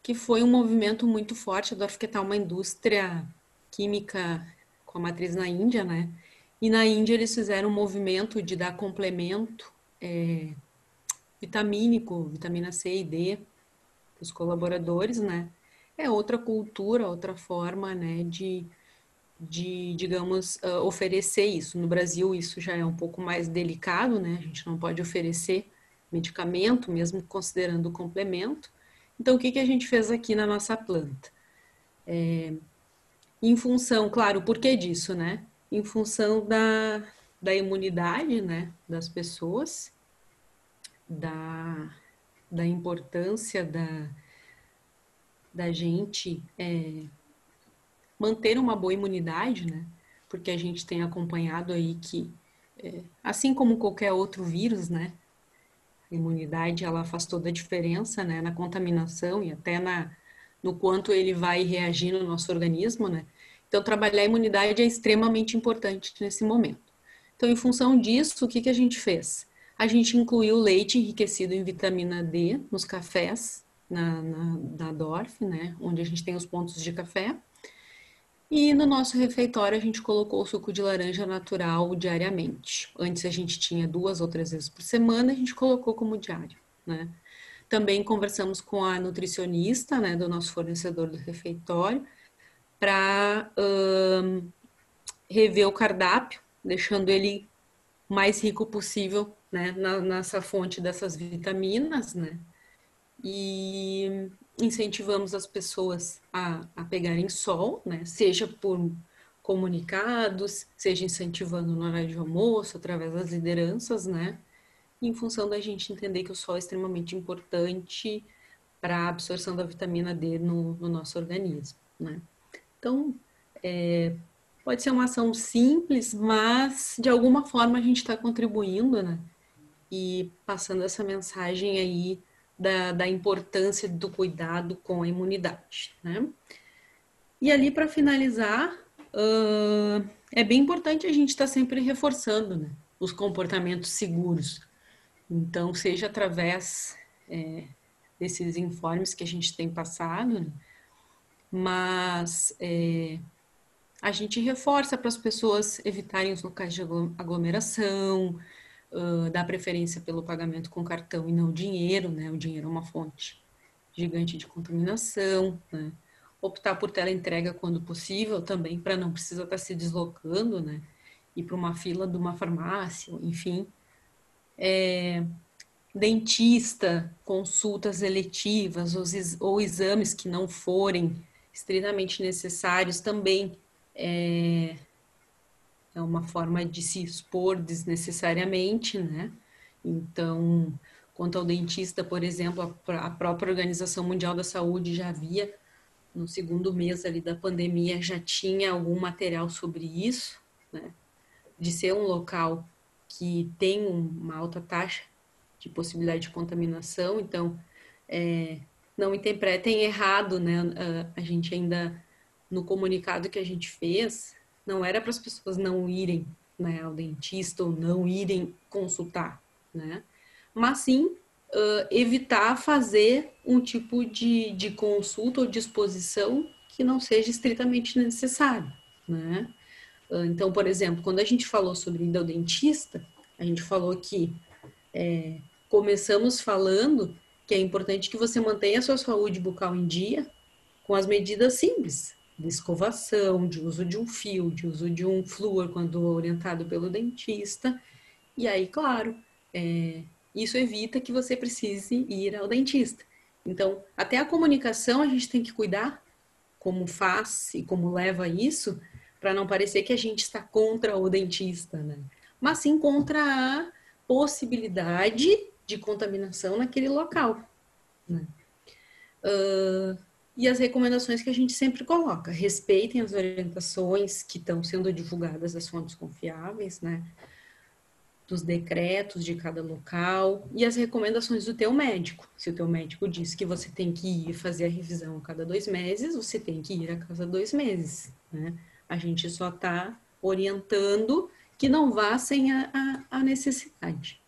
que foi um movimento muito forte, a Dorf é uma indústria química com a matriz na Índia, né? E na Índia eles fizeram um movimento de dar complemento vitamínico, vitamina C e D, para os colaboradores, né? É outra cultura, outra forma, né, de digamos, oferecer isso. No Brasil, isso já é um pouco mais delicado, né? A gente não pode oferecer medicamento, mesmo considerando o complemento. Então, o que a gente fez aqui na nossa planta? Em função, claro, o porquê disso, né? Em função da imunidade, né, das pessoas, da importância da gente manter uma boa imunidade, né? Porque a gente tem acompanhado aí que, assim como qualquer outro vírus, né? A imunidade, ela faz toda a diferença, né? Na contaminação e até no quanto ele vai reagir no nosso organismo, né? Então, trabalhar a imunidade é extremamente importante nesse momento. Então, em função disso, o que a gente fez? A gente incluiu leite enriquecido em vitamina D nos cafés, na Dorf, né? Onde a gente tem os pontos de café. E no nosso refeitório a gente colocou o suco de laranja natural diariamente. Antes a gente tinha 2 ou 3 vezes por semana, a gente colocou como diário, né? Também conversamos com a nutricionista, né, do nosso fornecedor do refeitório, para rever o cardápio, deixando ele mais rico possível, né, nessa fonte dessas vitaminas, né? E incentivamos as pessoas a pegarem sol, né? Seja comunicados, seja incentivando no horário de almoço, através das lideranças, né? Em função da gente entender que o sol é extremamente importante para a absorção da vitamina D no nosso organismo, né? Então, pode ser uma ação simples, mas de alguma forma a gente está contribuindo, né? E passando essa mensagem aí da importância do cuidado com a imunidade, né? E ali, para finalizar, é bem importante a gente estar sempre reforçando, né, os comportamentos seguros. Então, seja através desses informes que a gente tem passado, né, mas a gente reforça para as pessoas evitarem os locais de aglomeração, dar preferência pelo pagamento com cartão e não dinheiro, né? O dinheiro é uma fonte gigante de contaminação, né? Optar por teleentrega quando possível também, para não precisar estar se deslocando, né? Ir para uma fila de uma farmácia, enfim. Dentista, consultas eletivas ou exames que não forem estritamente necessários também é uma forma de se expor desnecessariamente, né? Então, quanto ao dentista, por exemplo, a própria Organização Mundial da Saúde já havia, no segundo mês ali da pandemia, já tinha algum material sobre isso, né? De ser um local que tem uma alta taxa de possibilidade de contaminação, então, não interpretem errado, né? A gente ainda, no comunicado que a gente fez, não era para as pessoas não irem, né, ao dentista ou não irem consultar, né? Mas sim evitar fazer um tipo de consulta ou disposição que não seja estritamente necessário, né? Então, por exemplo, quando a gente falou sobre ir ao dentista, a gente falou que começamos falando que é importante que você mantenha a sua saúde bucal em dia com as medidas simples, de escovação, de uso de um fio, de uso de um flúor quando orientado pelo dentista. E aí, claro, isso evita que você precise ir ao dentista. Então, até a comunicação a gente tem que cuidar como faz e como leva isso, para não parecer que a gente está contra o dentista, né? Mas sim contra a possibilidade de contaminação naquele local, né? E as recomendações que a gente sempre coloca: respeitem as orientações que estão sendo divulgadas das fontes confiáveis, né? Dos decretos de cada local e as recomendações do teu médico. Se o teu médico diz que você tem que ir fazer a revisão a cada 2 meses, você tem que ir a cada 2 meses, né? A gente só está orientando que não vá sem a necessidade.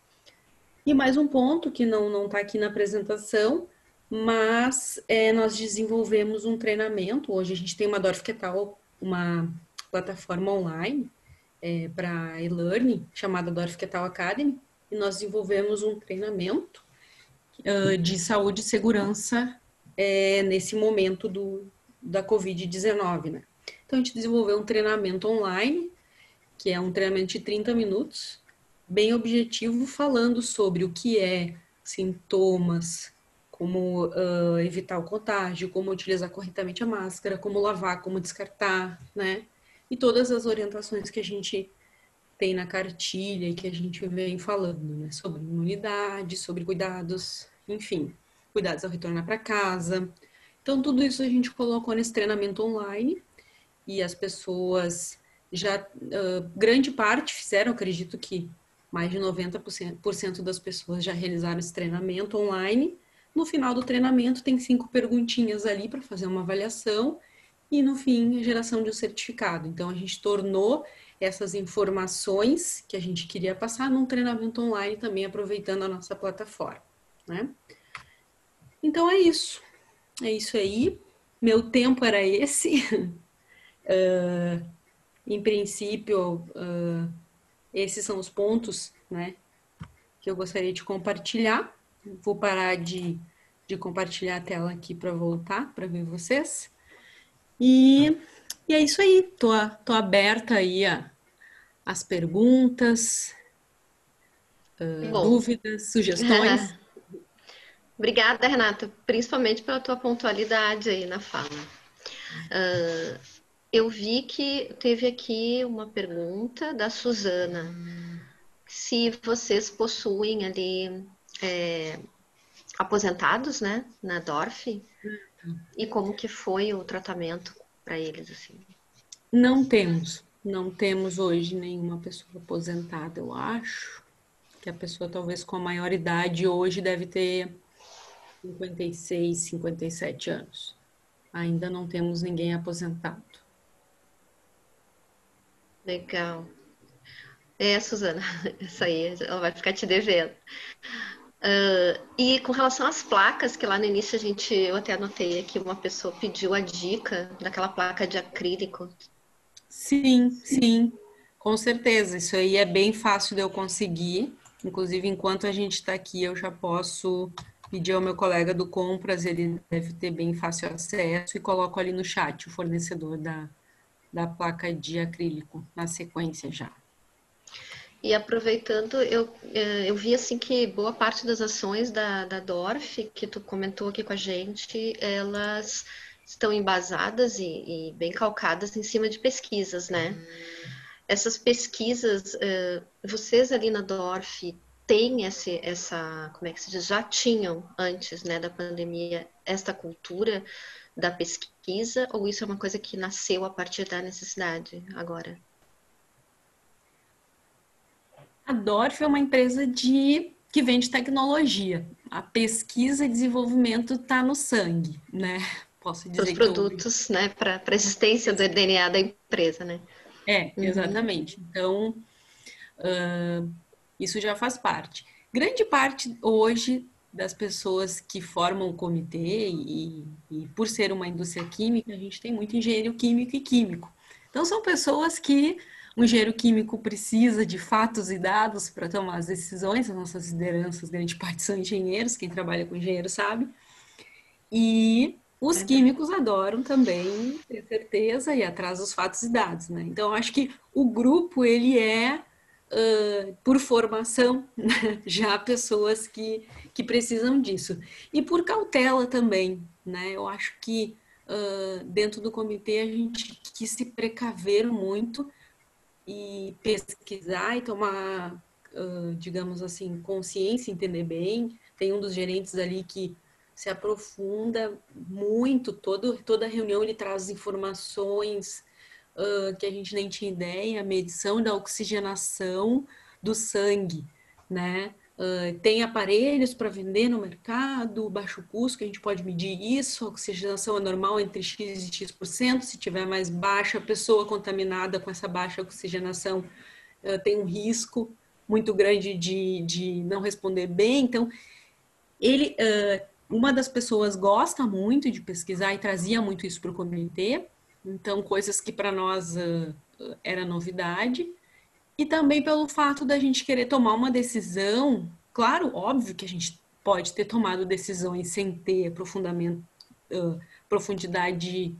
E mais um ponto que não está aqui na apresentação, mas nós desenvolvemos um treinamento. Hoje a gente tem uma Dorf Ketal, uma plataforma online para e-learning chamada Dorf Ketal Academy, e nós desenvolvemos um treinamento de saúde e segurança nesse momento da Covid-19, né? Então a gente desenvolveu um treinamento online, que é um treinamento de 30 minutos, bem objetivo, falando sobre o que é sintomas, como evitar o contágio, como utilizar corretamente a máscara, como lavar, como descartar, né? E todas as orientações que a gente tem na cartilha e que a gente vem falando, né? Sobre imunidade, sobre cuidados, enfim, cuidados ao retornar para casa. Então, tudo isso a gente colocou nesse treinamento online e as pessoas já, grande parte fizeram, acredito que mais de 90% das pessoas já realizaram esse treinamento online. No final do treinamento tem 5 perguntinhas ali para fazer uma avaliação e no fim a geração de um certificado. Então a gente tornou essas informações que a gente queria passar num treinamento online também, aproveitando a nossa plataforma, né? Então é isso aí. Meu tempo era esse. Em princípio, esses são os pontos, né, que eu gostaria de compartilhar. Vou parar de compartilhar a tela aqui para voltar, para ver vocês. E é isso aí. Tô aberta aí às perguntas, dúvidas, sugestões. Obrigada, Renata, principalmente pela tua pontualidade aí na fala. eu vi que teve aqui uma pergunta da Suzana, se vocês possuem ali aposentados, né, na Dorf, e como que foi o tratamento para eles, assim. Não temos hoje nenhuma pessoa aposentada, eu acho. Que a pessoa talvez com a maior idade hoje deve ter 56, 57 anos. Ainda não temos ninguém aposentado. Legal. Suzana, essa aí, ela vai ficar te devendo. E com relação às placas, que lá no início eu até anotei aqui, uma pessoa pediu a dica daquela placa de acrílico. Sim, com certeza. Isso aí é bem fácil de eu conseguir. Inclusive, enquanto a gente está aqui, eu já posso pedir ao meu colega do compras, ele deve ter bem fácil acesso, e coloco ali no chat o fornecedor da placa de acrílico, na sequência já. E aproveitando, eu vi assim que boa parte das ações da Dorf, que tu comentou aqui com a gente, elas estão embasadas e bem calcadas em cima de pesquisas, né? Essas pesquisas, vocês ali na Dorf têm como é que se diz, já tinham antes, né, da pandemia, esta cultura da pesquisa, ou isso é uma coisa que nasceu a partir da necessidade agora? A Dorf é uma empresa que vende tecnologia. A pesquisa e desenvolvimento está no sangue, né? Posso Para os dizer que eu... produtos, né, para a existência do DNA da empresa, né? Exatamente. Então, isso já faz parte. Grande parte hoje das pessoas que formam o comitê, e por ser uma indústria química, a gente tem muito engenheiro químico e químico. Então, são pessoas que o engenheiro químico precisa de fatos e dados para tomar as decisões. As nossas lideranças, grande parte são engenheiros, quem trabalha com engenheiro sabe. E os químicos adoram também ter certeza e ir atrás dos fatos e dados, né? Então, eu acho que o grupo, ele é, por formação, né? Já pessoas que precisam disso. E por cautela também, né? Eu acho que dentro do comitê a gente quis se precaver muito e pesquisar e tomar, digamos assim, consciência, entender bem. Tem um dos gerentes ali que se aprofunda muito, toda reunião ele traz informações que a gente nem tinha ideia, a medição da oxigenação do sangue, né? Tem aparelhos para vender no mercado, baixo custo, que a gente pode medir isso, a oxigenação é normal entre X e X%, se tiver mais baixa, a pessoa contaminada com essa baixa oxigenação tem um risco muito grande de não responder bem. Então, uma das pessoas gosta muito de pesquisar e trazia muito isso para o comitê, então coisas que para nós era novidade, e também pelo fato da gente querer tomar uma decisão. Claro, óbvio que a gente pode ter tomado decisões sem ter profundidade,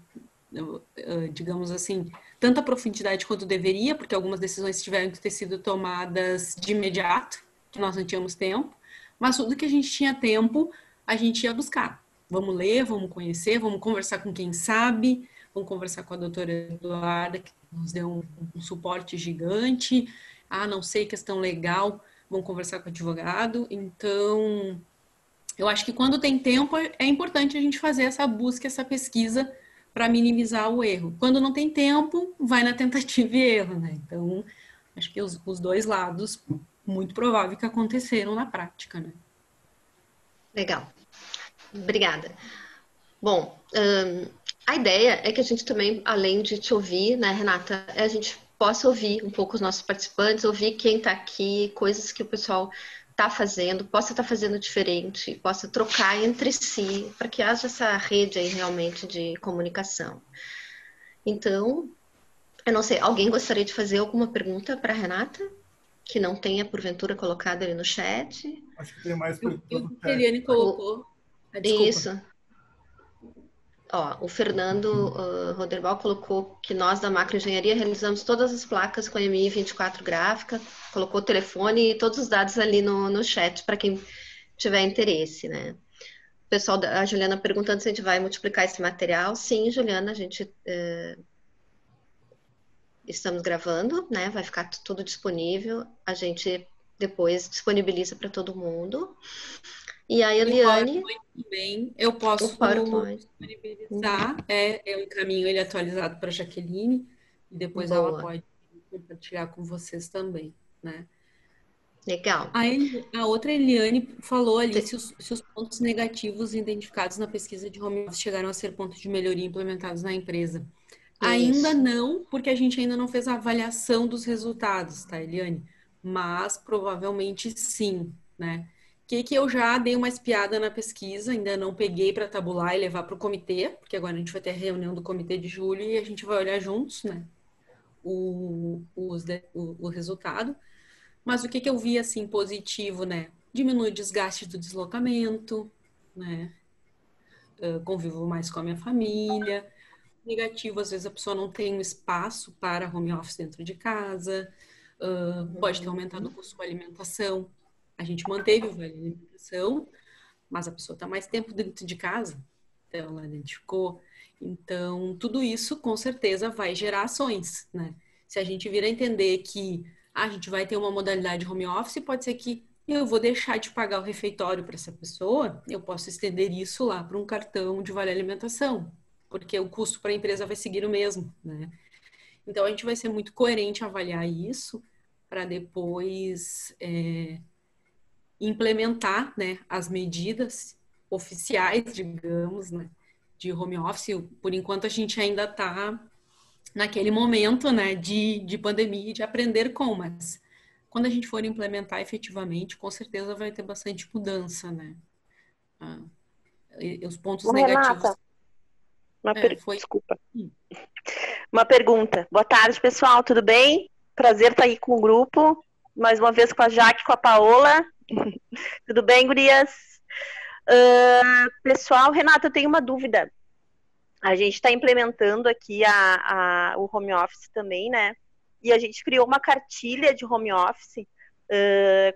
digamos assim, tanta profundidade quanto deveria, porque algumas decisões tiveram que ter sido tomadas de imediato, que nós não tínhamos tempo, mas tudo que a gente tinha tempo, a gente ia buscar. Vamos ler, vamos conhecer, vamos conversar com quem sabe, vamos conversar com a doutora Eduarda, que nos deu um suporte gigante. Não sei, questão legal, vamos conversar com o advogado. Então, eu acho que quando tem tempo, é importante a gente fazer essa busca, essa pesquisa, para minimizar o erro. Quando não tem tempo, vai na tentativa e erro, né? Então, acho que os dois lados, muito provável que aconteceram na prática, né? Legal. Obrigada. Bom, a ideia é que a gente também, além de te ouvir, né, Renata, a gente possa ouvir um pouco os nossos participantes, ouvir quem está aqui, coisas que o pessoal está fazendo, possa estar fazendo diferente, possa trocar entre si, para que haja essa rede aí realmente de comunicação. Então, eu não sei, alguém gostaria de fazer alguma pergunta para a Renata? Que não tenha, porventura, colocado ali no chat? Acho que tem mais perguntas no A Eliane colocou. Desculpa. Isso. Ó, o Fernando Roderbal colocou que nós da Macroengenharia realizamos todas as placas com MI 24 gráfica, colocou o telefone e todos os dados ali no chat para quem tiver interesse, né? O pessoal, a Juliana perguntando se a gente vai multiplicar esse material. Sim, Juliana, a gente estamos gravando, né? Vai ficar tudo disponível. A gente depois disponibiliza para todo mundo. E a E o Eliane, PowerPoint também eu o posso PowerPoint. disponibilizar. Eu encaminho ele atualizado para a Jaqueline e depois ela Boa, pode compartilhar com vocês também, né? legal. A outra Eliane falou ali Te- se os pontos negativos identificados na pesquisa de home office chegaram a ser pontos de melhoria implementados na empresa. Ainda Isso. não, porque a gente ainda não fez a avaliação dos resultados, tá, Eliane? Mas provavelmente sim, né? Que eu já dei uma espiada na pesquisa, ainda não peguei para tabular e levar para o comitê, porque agora a gente vai ter a reunião do comitê de julho e a gente vai olhar juntos, né? O resultado. Mas o que eu vi assim positivo, né? Diminui o desgaste do deslocamento, né? Eu convivo mais com a minha família. Negativo, às vezes a pessoa não tem um espaço para home office dentro de casa, pode ter aumentado o custo com a alimentação. A gente manteve o vale alimentação, mas a pessoa está mais tempo dentro de casa, então ela identificou. Então, tudo isso com certeza vai gerar ações, né? Se a gente vir a entender que a gente vai ter uma modalidade home office, pode ser que eu vou deixar de pagar o refeitório para essa pessoa, eu posso estender isso lá para um cartão de vale alimentação, porque o custo para a empresa vai seguir o mesmo, né? Então, a gente vai ser muito coerente a avaliar isso para depois implementar, né, as medidas oficiais, digamos, né, de home office. Por enquanto, a gente ainda está naquele momento, né, de pandemia e de aprender com, mas quando a gente for implementar efetivamente, com certeza vai ter bastante mudança, né? Ah, os pontos Ô, negativos Renata, foi. desculpa. Uma pergunta. Boa tarde, pessoal, tudo bem? Prazer estar aí com o grupo. Mais uma vez com a Jaque e com a Paola. Tudo bem, gurias? Pessoal, Renata, eu tenho uma dúvida. A gente está implementando aqui o home office também, né? E a gente criou uma cartilha de home office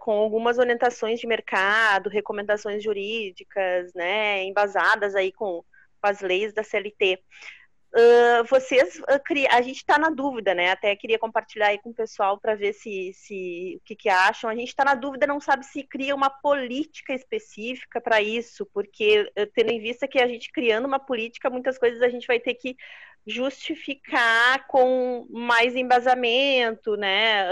com algumas orientações de mercado, recomendações jurídicas, né? Embasadas aí com as leis da CLT. A gente está na dúvida, né? Até queria compartilhar aí com o pessoal para ver o que acham. A gente está na dúvida, não sabe se cria uma política específica para isso, porque tendo em vista que a gente criando uma política, muitas coisas a gente vai ter que justificar com mais embasamento, né?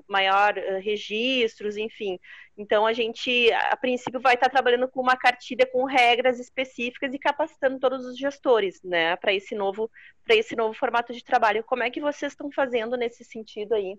Maior registros, enfim. Então, a gente, a princípio, vai estar trabalhando com uma cartilha com regras específicas e capacitando todos os gestores, né, para esse novo formato de trabalho. Como é que vocês estão fazendo nesse sentido aí?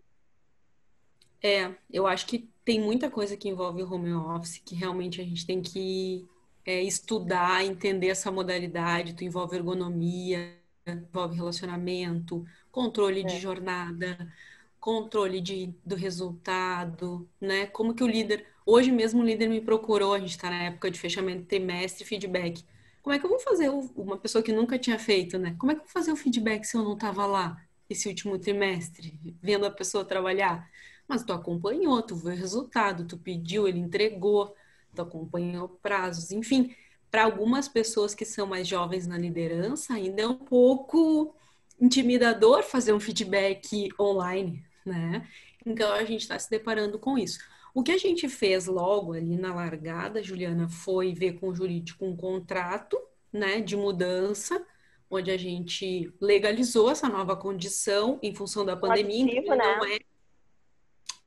Eu acho que tem muita coisa que envolve o home office que realmente a gente tem que estudar, entender essa modalidade. Tu envolve ergonomia, envolve relacionamento, controle de jornada, controle do resultado, né? Como que o líder... Hoje mesmo o líder me procurou, a gente está na época de fechamento de trimestre, feedback. Como é que eu vou fazer uma pessoa que nunca tinha feito, né? Como é que eu vou fazer o feedback se eu não estava lá esse último trimestre, vendo a pessoa trabalhar? Mas tu acompanhou, tu viu o resultado, tu pediu, ele entregou, tu acompanhou prazos, enfim. Para algumas pessoas que são mais jovens na liderança, ainda é um pouco intimidador fazer um feedback online, né? Então a gente está se deparando com isso. O que a gente fez logo ali na largada, Juliana, foi ver com o jurídico um contrato, né, de mudança, onde a gente legalizou essa nova condição em função da pandemia. Então, Aditivo, ele né?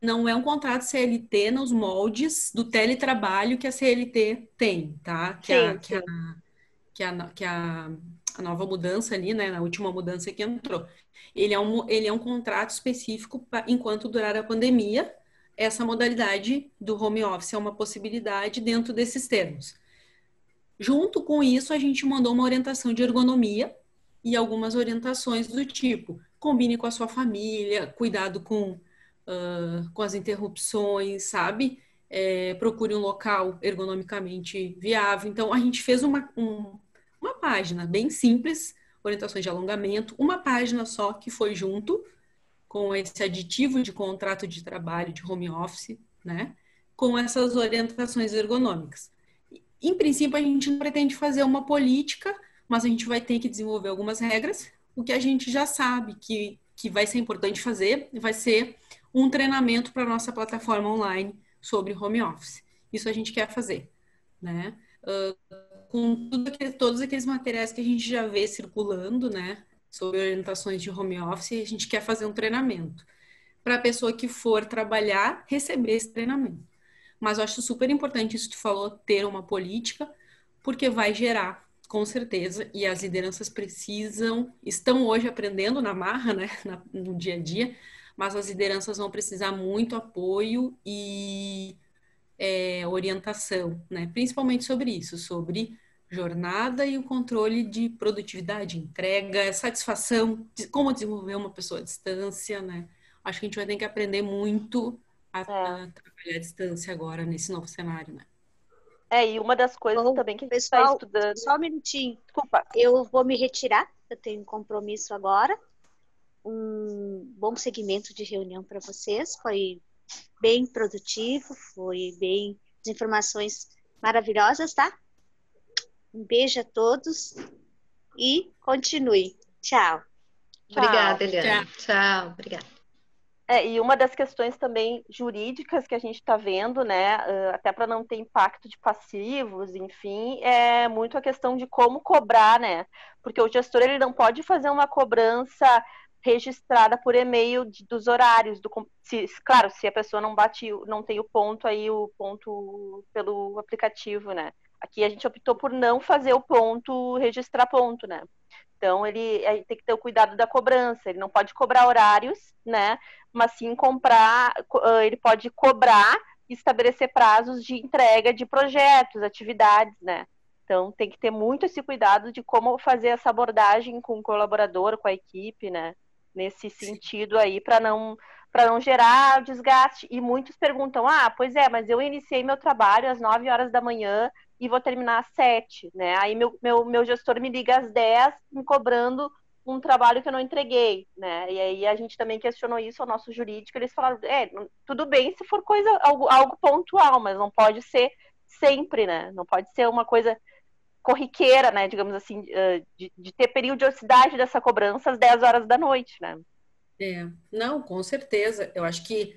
não é um contrato CLT nos moldes do teletrabalho que a CLT tem, tá? Sim, sim. Que a nova mudança ali, né, na última mudança que entrou. Ele é um contrato específico enquanto durar a pandemia. Essa modalidade do home office é uma possibilidade dentro desses termos. Junto com isso, a gente mandou uma orientação de ergonomia e algumas orientações do tipo: combine com a sua família, cuidado com as interrupções, sabe? Procure um local ergonomicamente viável. Então, a gente fez uma página bem simples, orientações de alongamento, uma página só que foi junto com esse aditivo de contrato de trabalho de home office, né? Com essas orientações ergonômicas. Em princípio, a gente não pretende fazer uma política, mas a gente vai ter que desenvolver algumas regras, o que a gente já sabe que que vai ser importante fazer vai ser um treinamento para a nossa plataforma online sobre home office. Isso a gente quer fazer, né? Com todos aqueles materiais que a gente já vê circulando, né? Sobre orientações de home office, a gente quer fazer um treinamento para a pessoa que for trabalhar receber esse treinamento. Mas eu acho super importante isso que tu falou, ter uma política, porque vai gerar, com certeza, e as lideranças estão hoje aprendendo na marra, né, no dia a dia, mas as lideranças vão precisar muito apoio e orientação, né, principalmente sobre isso, sobre jornada e o controle de produtividade, entrega, satisfação, como desenvolver uma pessoa à distância, né. Acho que a gente vai ter que aprender muito a trabalhar à distância agora, nesse novo cenário, né. E uma das coisas Bom, também que a gente está pessoal, estudando... só um minutinho. Desculpa. Eu vou me retirar, eu tenho um compromisso agora. Um bom segmento de reunião para vocês. Foi bem produtivo, as informações maravilhosas, tá? Um beijo a todos e continue. Tchau. Obrigada, Eliane. Tchau, obrigada. E uma das questões também jurídicas que a gente está vendo, né, até para não ter impacto de passivos, enfim, é muito a questão de como cobrar, né, porque o gestor ele não pode fazer uma cobrança registrada por e-mail dos horários, claro, se a pessoa não tem o ponto pelo aplicativo, né. Aqui a gente optou por não fazer o ponto, registrar ponto, né. Então, ele tem que ter o cuidado da cobrança, ele não pode cobrar horários, né? Mas sim ele pode cobrar e estabelecer prazos de entrega de projetos, atividades, né? Então, tem que ter muito esse cuidado de como fazer essa abordagem com o colaborador, com a equipe, né? Nesse sentido aí, para não gerar desgaste. E muitos perguntam, pois é, mas eu iniciei meu trabalho às 9 horas da manhã e vou terminar às 7, né? Aí meu gestor me liga às 10, me cobrando um trabalho que eu não entreguei, né? E aí a gente também questionou isso ao nosso jurídico, eles falaram, tudo bem se for algo pontual, mas não pode ser sempre, né? Não pode ser uma coisa corriqueira, né? Digamos assim, de ter periodicidade dessa cobrança às 10 horas da noite, né? Não, com certeza. Eu acho que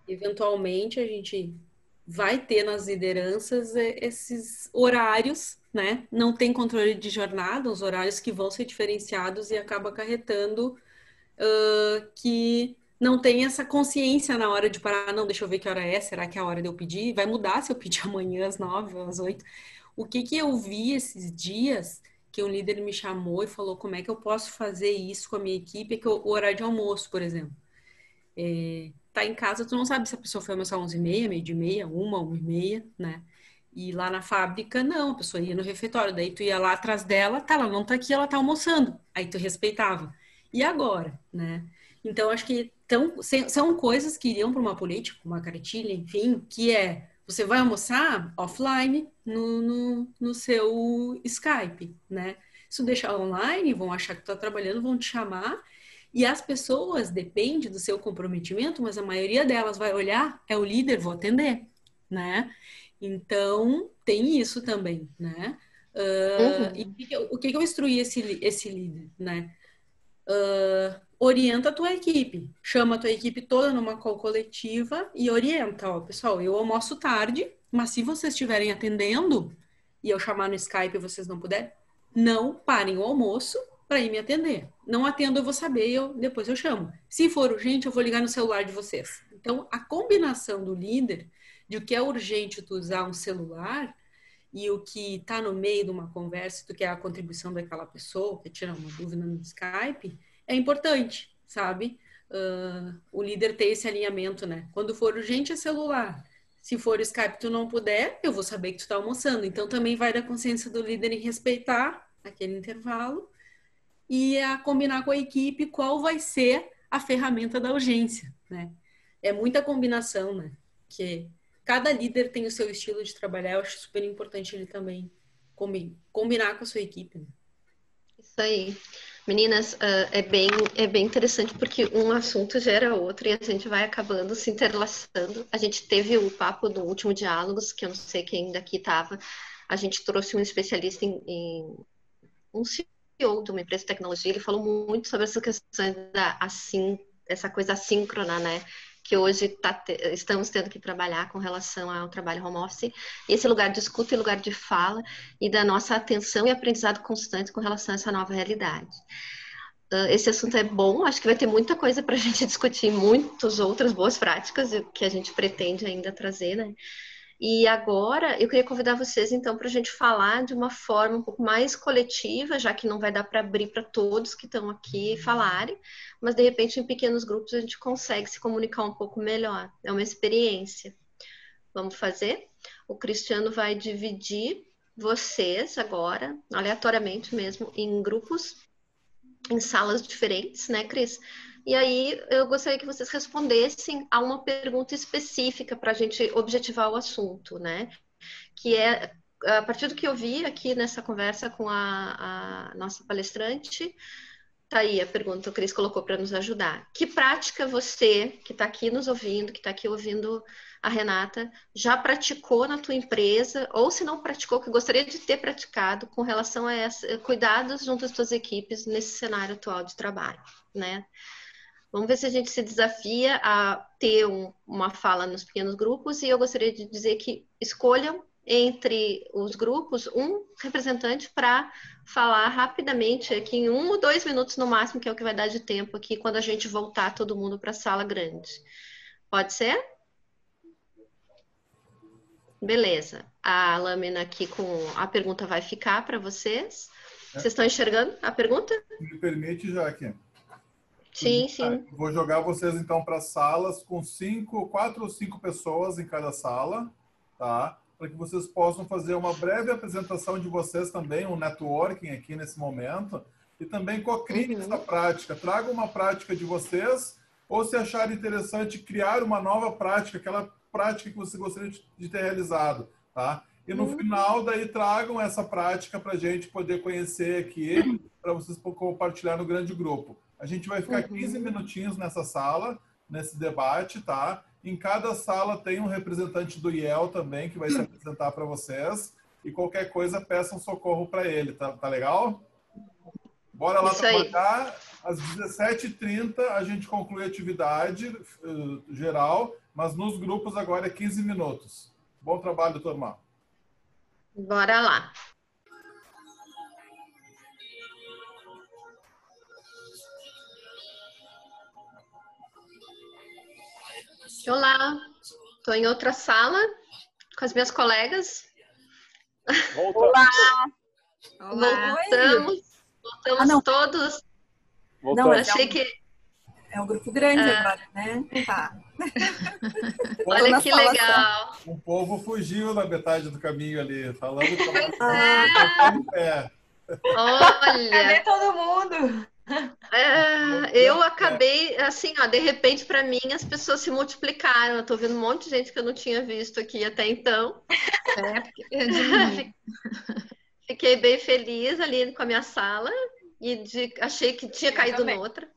eventualmente a gente vai ter nas lideranças esses horários, né? Não tem controle de jornada, os horários que vão ser diferenciados e acaba acarretando que não tem essa consciência na hora de parar, não, deixa eu ver que hora é, será que é a hora de eu pedir? Vai mudar se eu pedir amanhã às 9 ou às 8. O que eu vi esses dias, que um líder me chamou e falou como é que eu posso fazer isso com a minha equipe, é que o horário de almoço, por exemplo. Tá em casa, tu não sabe se a pessoa foi almoçar 11h30, meio de meia, 1h30, né? E lá na fábrica, não, a pessoa ia no refeitório, daí tu ia lá atrás dela, tá, ela não tá aqui, ela tá almoçando. Aí tu respeitava. E agora, né? Então, acho que são coisas que iriam para uma política, uma cartilha, enfim, que você vai almoçar offline no seu Skype, né? Se tu deixar online, vão achar que tu tá trabalhando, vão te chamar. E as pessoas, depende do seu comprometimento, mas a maioria delas vai olhar, é o líder, vou atender, né? Então, tem isso também, né? E o que eu instruí esse líder, né? Orienta a tua equipe, chama a tua equipe toda numa call coletiva e orienta, pessoal, eu almoço tarde, mas se vocês estiverem atendendo e eu chamar no Skype e vocês não puderem, não parem o almoço para ir me atender. Não atendo, eu vou saber, depois eu chamo. Se for urgente, eu vou ligar no celular de vocês. Então, a combinação do líder, de o que é urgente tu usar um celular e o que está no meio de uma conversa, do que é a contribuição daquela pessoa, que tira uma dúvida no Skype, é importante, sabe? O líder ter esse alinhamento, né? Quando for urgente, é celular. Se for Skype, tu não puder, eu vou saber que tu está almoçando. Então, também vai da consciência do líder em respeitar aquele intervalo e a combinar com a equipe qual vai ser a ferramenta da urgência, né? É muita combinação, né? Que cada líder tem o seu estilo de trabalhar, eu acho super importante ele também combinar com a sua equipe, né? Isso aí. Meninas, é bem interessante porque um assunto gera outro e a gente vai acabando se interlaçando. A gente teve o papo do último Diálogos, que eu não sei quem daqui estava. A gente trouxe um especialista em um CEO de uma empresa de tecnologia, ele falou muito sobre essa questão essa coisa assíncrona, né? Que hoje estamos tendo que trabalhar com relação ao trabalho home office, esse lugar de escuta e lugar de fala, e da nossa atenção e aprendizado constante com relação a essa nova realidade. Esse assunto é bom, acho que vai ter muita coisa para a gente discutir, muitas outras boas práticas que a gente pretende ainda trazer, né? E agora eu queria convidar vocês, então, para a gente falar de uma forma um pouco mais coletiva, já que não vai dar para abrir para todos que estão aqui falarem, mas de repente em pequenos grupos a gente consegue se comunicar um pouco melhor. É uma experiência. Vamos fazer? O Cristiano vai dividir vocês agora, aleatoriamente mesmo, em grupos, em salas diferentes, né, Cris? E aí eu gostaria que vocês respondessem a uma pergunta específica para a gente objetivar o assunto, né? Que é, a partir do que eu vi aqui nessa conversa com a nossa palestrante, tá aí a pergunta que o Cris colocou para nos ajudar. Que prática você, que está aqui nos ouvindo, que está aqui ouvindo a Renata, já praticou na tua empresa, ou se não praticou, que gostaria de ter praticado com relação a cuidados junto às tuas equipes nesse cenário atual de trabalho, né? Vamos ver se a gente se desafia a ter uma fala nos pequenos grupos, e eu gostaria de dizer que escolham entre os grupos um representante para falar rapidamente aqui em 1 ou 2 minutos no máximo, que é o que vai dar de tempo aqui quando a gente voltar todo mundo para a sala grande. Pode ser? Beleza. A lâmina aqui com a pergunta vai ficar para vocês. Vocês estão enxergando a pergunta? Me permite, Jaque? Sim, sim. Vou jogar vocês, então, para salas com 4 ou 5 pessoas em cada sala, tá? Para que vocês possam fazer uma breve apresentação de vocês também, um networking aqui nesse momento, e também cocriem essa prática. Tragam uma prática de vocês, ou se acharem interessante, criar uma nova prática, aquela prática que você gostaria de ter realizado, tá? E no final, daí, tragam essa prática para a gente poder conhecer aqui, para vocês compartilhar no grande grupo. A gente vai ficar 15 minutinhos nessa sala, nesse debate, tá? Em cada sala tem um representante do IEL também, que vai se apresentar para vocês. E qualquer coisa, peçam socorro para ele, tá legal? Bora lá trabalhar. Às 17h30 a gente conclui a atividade geral, mas nos grupos agora é 15 minutos. Bom trabalho, turma. Bora lá. Olá, estou em outra sala com as minhas colegas. Olá! Voltamos todos. Não, achei que... É um grupo grande agora, né? Tá. Olha que legal. O povo fugiu na metade do caminho ali, falando que Olha! Cadê todo mundo? Eu acabei, assim, ó, de repente, para mim, as pessoas se multiplicaram. Eu tô vendo um monte de gente que eu não tinha visto aqui até então. Fiquei bem feliz ali com a minha sala e achei que tinha caído noutra,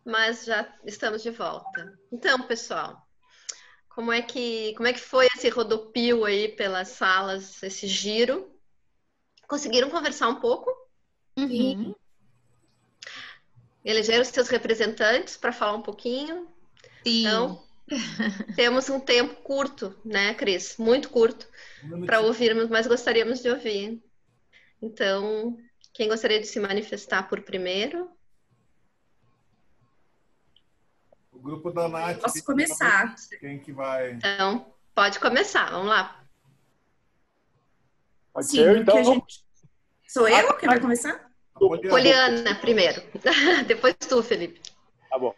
mas já estamos de volta. Então, pessoal, como é que foi esse rodopio aí pelas salas, esse giro? Conseguiram conversar um pouco? Uhum. Elegeram os seus representantes para falar um pouquinho? Sim. Então, temos um tempo curto, né, Cris? Muito curto para ouvirmos, mas gostaríamos de ouvir. Então, quem gostaria de se manifestar por primeiro? O grupo da Nath. Posso começar. Quem que vai? Então, pode começar, vamos lá. Pode ser, então. Sou eu que vai começar? Poliana primeiro. Depois tu, Felipe. Tá bom.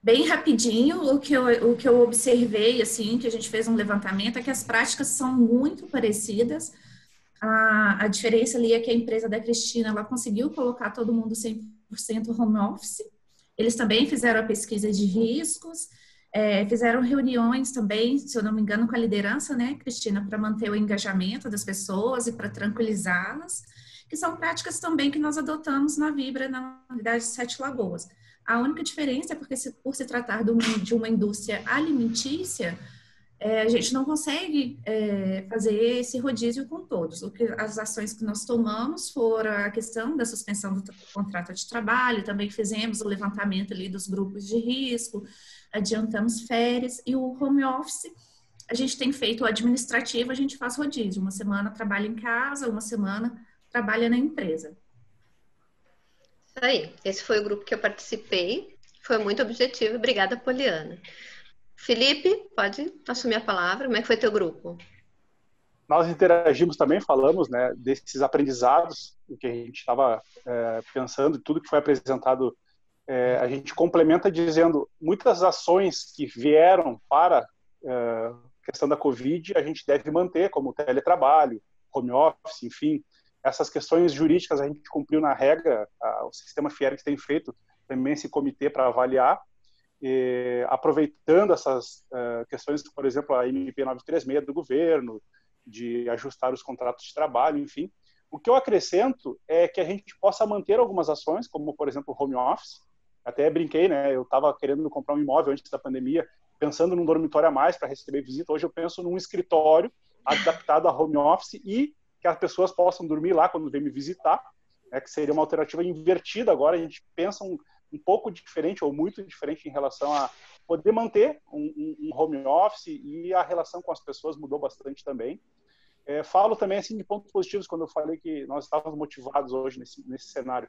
Bem rapidinho, o que eu observei, assim, que a gente fez um levantamento, é que as práticas são muito parecidas. A diferença ali é que a empresa da Cristina, ela conseguiu colocar todo mundo 100% home office. Eles também fizeram a pesquisa de riscos, fizeram reuniões também, se eu não me engano, com a liderança, né, Cristina, para manter o engajamento das pessoas e para tranquilizá-las, que são práticas também que nós adotamos na Vibra, na unidade de Sete Lagoas. A única diferença é porque, por se tratar de uma indústria alimentícia, a gente não consegue fazer esse rodízio com todos. As ações que nós tomamos foram a questão da suspensão do contrato de trabalho, também fizemos o levantamento ali dos grupos de risco, adiantamos férias, e o home office, a gente tem feito o administrativo, a gente faz rodízio. Uma semana trabalha em casa, uma semana trabalha na empresa. Isso aí, esse foi o grupo que eu participei, foi muito objetivo. Obrigada, Poliana. Felipe, pode assumir a palavra. Como é que foi teu grupo? Nós interagimos também, falamos, né, desses aprendizados, o que a gente estava pensando, tudo que foi apresentado, a gente complementa dizendo, muitas ações que vieram para a questão da Covid, a gente deve manter, como o teletrabalho, home office, enfim, essas questões jurídicas a gente cumpriu na regra, o sistema Fiergs tem feito também esse comitê para avaliar, aproveitando essas questões, por exemplo, a MP 936 do governo, de ajustar os contratos de trabalho, enfim. O que eu acrescento é que a gente possa manter algumas ações, como, por exemplo, home office. Até brinquei, né? Eu estava querendo comprar um imóvel antes da pandemia, pensando num dormitório a mais para receber visita. Hoje eu penso num escritório adaptado a home office e que as pessoas possam dormir lá quando vêm me visitar, né? Que seria uma alternativa invertida agora. A gente pensa um pouco diferente ou muito diferente em relação a poder manter um home office, e a relação com as pessoas mudou bastante também. Falo também assim de pontos positivos quando eu falei que nós estávamos motivados hoje nesse cenário.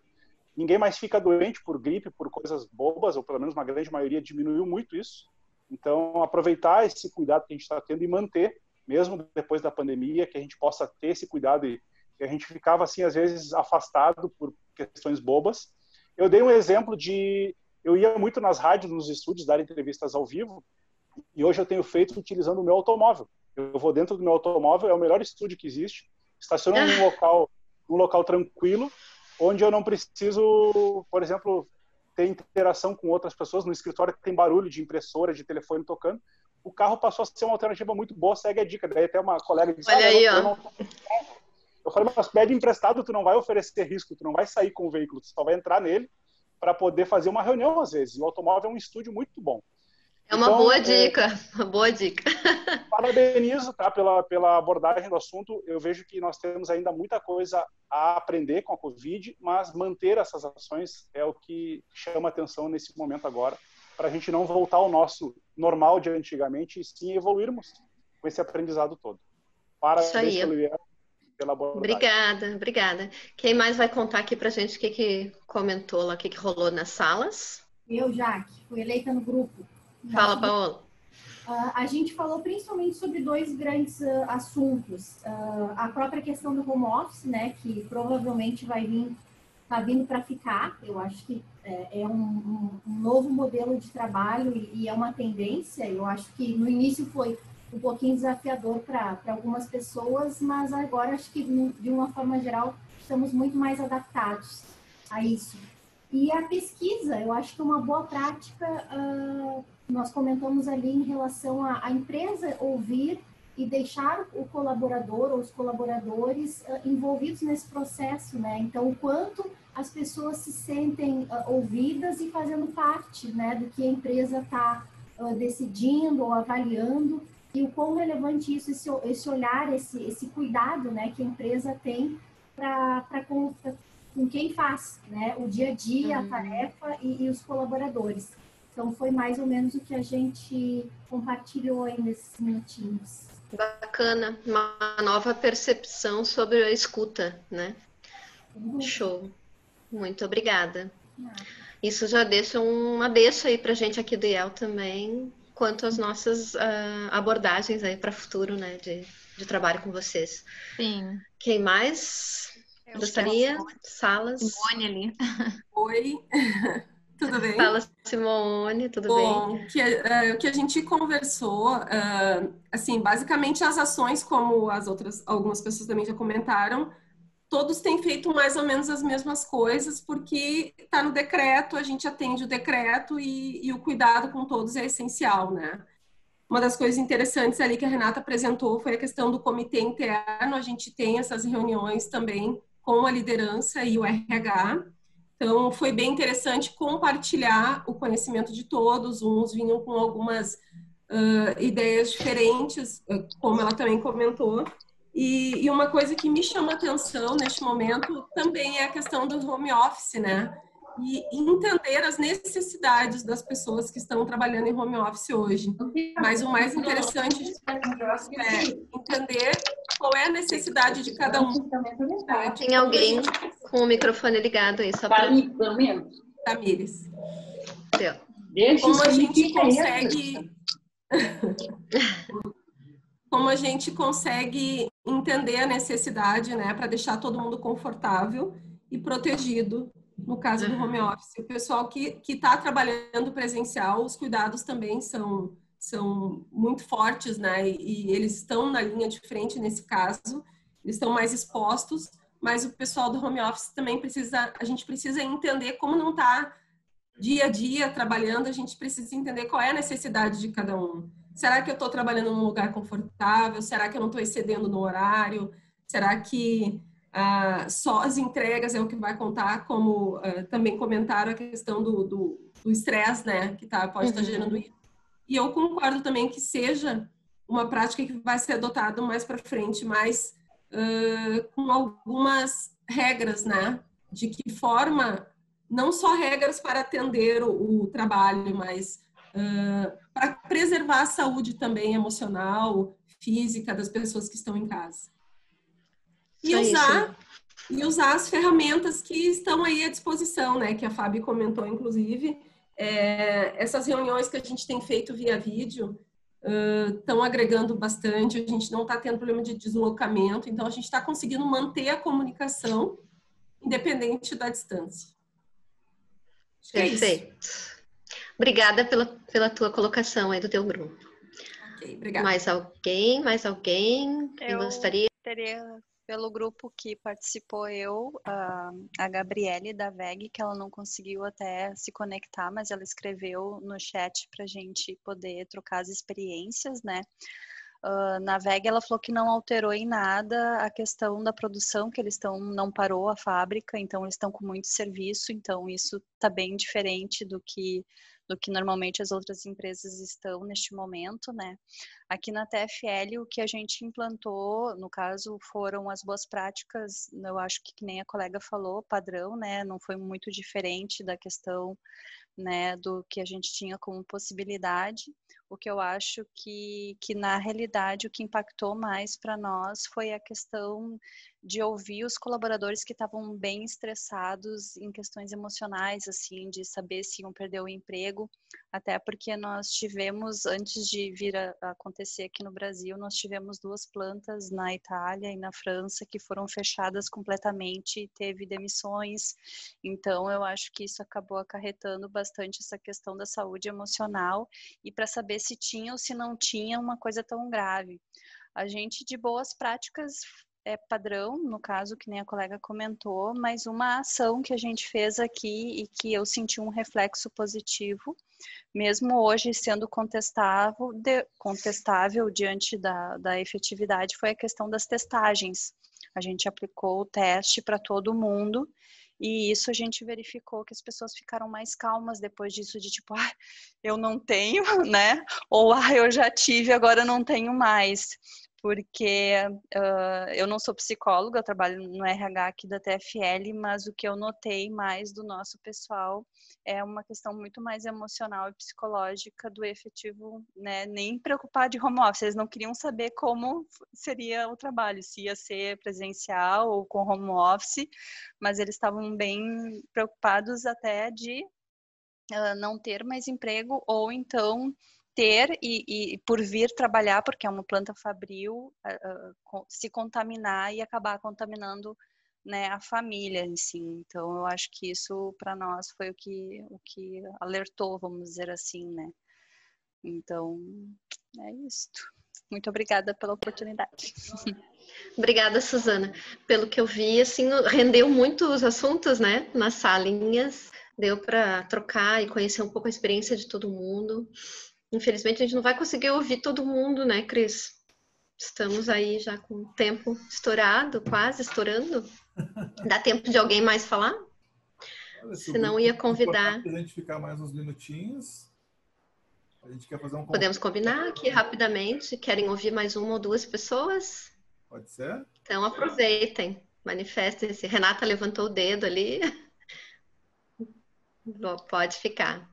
Ninguém mais fica doente por gripe, por coisas bobas, ou pelo menos uma grande maioria diminuiu muito isso. Então, aproveitar esse cuidado que a gente está tendo e manter, mesmo depois da pandemia, que a gente possa ter esse cuidado. E a gente ficava, assim, às vezes afastado por questões bobas. Eu dei um exemplo eu ia muito nas rádios, nos estúdios, dar entrevistas ao vivo, e hoje eu tenho feito utilizando o meu automóvel. Eu vou dentro do meu automóvel, é o melhor estúdio que existe, estaciono num local tranquilo, onde eu não preciso, por exemplo, ter interação com outras pessoas. No escritório tem barulho de impressora, de telefone tocando. O carro passou a ser uma alternativa muito boa, segue a dica. Daí até uma colega disse, olha aí, ó. Eu falei, mas pede emprestado, tu não vai oferecer risco, tu não vai sair com o veículo, tu só vai entrar nele para poder fazer uma reunião às vezes. E o automóvel é um estúdio muito bom. É uma boa dica, uma boa dica. Parabenizo, tá, pela abordagem do assunto. Eu vejo que nós temos ainda muita coisa a aprender com a Covid, mas manter essas ações é o que chama atenção nesse momento agora, para a gente não voltar ao nosso normal de antigamente e sim evoluirmos com esse aprendizado todo. Parabéns pela abordagem. Obrigada. Quem mais vai contar aqui pra gente o que comentou lá, o que rolou nas salas? Eu, Jaque, fui eleita no grupo. Fala, Paola. A gente falou principalmente sobre dois grandes assuntos. A própria questão do home office, né, que provavelmente tá vindo para ficar. Eu acho que é um novo modelo de trabalho e é uma tendência. Eu acho que no início foi um pouquinho desafiador para algumas pessoas, mas agora acho que, de uma forma geral, estamos muito mais adaptados a isso. E a pesquisa, eu acho que é uma boa prática. Nós comentamos ali em relação à empresa ouvir e deixar o colaborador ou os colaboradores envolvidos nesse processo, né? Então, o quanto as pessoas se sentem ouvidas e fazendo parte, né, do que a empresa está decidindo ou avaliando, e o quão relevante isso, esse olhar, esse cuidado, né, que a empresa tem com quem faz, né, o dia a dia, a tarefa e os colaboradores. Então, foi mais ou menos o que a gente compartilhou aí nesses minutinhos. Bacana, uma nova percepção sobre a escuta, né? Show. Muito obrigada. Isso já deixa uma deixa aí pra gente aqui do IEL também, quanto às nossas abordagens aí para o futuro, né, de trabalho com vocês. Sim. Quem mais gostaria? Salas. Simone ali. Oi. Tudo bem? Fala, Simone, tudo bem? bem? O que a gente conversou, assim, basicamente as ações, como algumas pessoas também já comentaram, todos têm feito mais ou menos as mesmas coisas, porque está no decreto, a gente atende o decreto e o cuidado com todos é essencial, né? Uma das coisas interessantes ali que a Renata apresentou foi a questão do comitê interno. A gente tem essas reuniões também com a liderança e o RH. Então, foi bem interessante compartilhar o conhecimento de todos. Uns vinham com algumas ideias diferentes, como ela também comentou. E uma coisa que me chama a atenção neste momento também é a questão do home office, né? E entender as necessidades das pessoas que estão trabalhando em home office hoje. Mas o mais interessante é entender qual é a necessidade de cada um. Tem alguém com o microfone ligado aí, só para... Tamires. Deu. Como a gente consegue... Como a gente consegue entender a necessidade, né, para deixar todo mundo confortável e protegido, no caso do home office. O pessoal que está trabalhando presencial, os cuidados também são muito fortes, né, e eles estão na linha de frente nesse caso, eles estão mais expostos, mas o pessoal do home office também a gente precisa entender como não está dia a dia trabalhando, a gente precisa entender qual é a necessidade de cada um. Será que eu estou trabalhando num lugar confortável? Será que eu não estou excedendo no horário? Será que só as entregas é o que vai contar? Como também comentaram a questão do estresse, né? Que pode estar gerando isso. E eu concordo também que seja uma prática que vai ser adotada mais para frente, mas com algumas regras, né? De que forma, não só regras para atender o trabalho, mas... para preservar a saúde também emocional, física das pessoas que estão em casa. E usar as ferramentas que estão aí à disposição, né? Que a Fábio comentou, inclusive. Essas reuniões que a gente tem feito via vídeo estão agregando bastante, a gente não está tendo problema de deslocamento, então a gente está conseguindo manter a comunicação independente da distância. Acho que Perfeito. É isso. Obrigada pela tua colocação aí do teu grupo. Ok, obrigada. Mais alguém? Eu gostaria? Teria, pelo grupo que participou a Gabriele da VEG, que ela não conseguiu até se conectar, mas ela escreveu no chat para a gente poder trocar as experiências, né? Na VEG ela falou que não alterou em nada a questão da produção, que eles não parou a fábrica, então eles estão com muito serviço, então isso está bem diferente do que normalmente as outras empresas estão neste momento, né? Aqui na TFL, o que a gente implantou, no caso, foram as boas práticas, eu acho que nem a colega falou, padrão, né? Não foi muito diferente da questão, né, do que a gente tinha como possibilidade. O que eu acho que na realidade o que impactou mais para nós foi a questão de ouvir os colaboradores que estavam bem estressados em questões emocionais, assim, de saber se iam perder o emprego, até porque nós tivemos, antes de vir a acontecer aqui no Brasil, nós tivemos 2 plantas na Itália e na França que foram fechadas completamente e teve demissões, então eu acho que isso acabou acarretando bastante essa questão da saúde emocional e para saber se tinha ou se não tinha uma coisa tão grave. A gente, de boas práticas, é padrão, no caso, que nem a colega comentou, mas uma ação que a gente fez aqui e que eu senti um reflexo positivo, mesmo hoje sendo contestável diante da efetividade, foi a questão das testagens. A gente aplicou o teste para todo mundo e isso a gente verificou que as pessoas ficaram mais calmas depois disso, de tipo, eu não tenho, né? Ou, eu já tive, agora não tenho mais. Porque eu não sou psicóloga, eu trabalho no RH aqui da TFL, mas o que eu notei mais do nosso pessoal é uma questão muito mais emocional e psicológica do efetivo, né? Nem preocupar de home office, eles não queriam saber como seria o trabalho, se ia ser presencial ou com home office, mas eles estavam bem preocupados até de não ter mais emprego ou então ter e por vir trabalhar, porque é uma planta fabril, se contaminar e acabar contaminando, né, a família em si. Então, eu acho que isso para nós foi o que alertou, vamos dizer assim, né? Então, é isso. Muito obrigada pela oportunidade. Obrigada, Suzana. Pelo que eu vi, assim, rendeu muito os assuntos, né, nas salinhas, deu para trocar e conhecer um pouco a experiência de todo mundo. Infelizmente, a gente não vai conseguir ouvir todo mundo, né, Cris? Estamos aí já com o tempo estourado, quase estourando. Dá tempo de alguém mais falar? Olha, senão ia convidar. Se a gente ficar mais uns minutinhos, A gente quer fazer um... Podemos combinar aqui rapidamente. Querem ouvir mais uma ou duas pessoas? Pode ser? Então aproveitem, manifestem-se. Renata levantou o dedo ali. Pode ficar.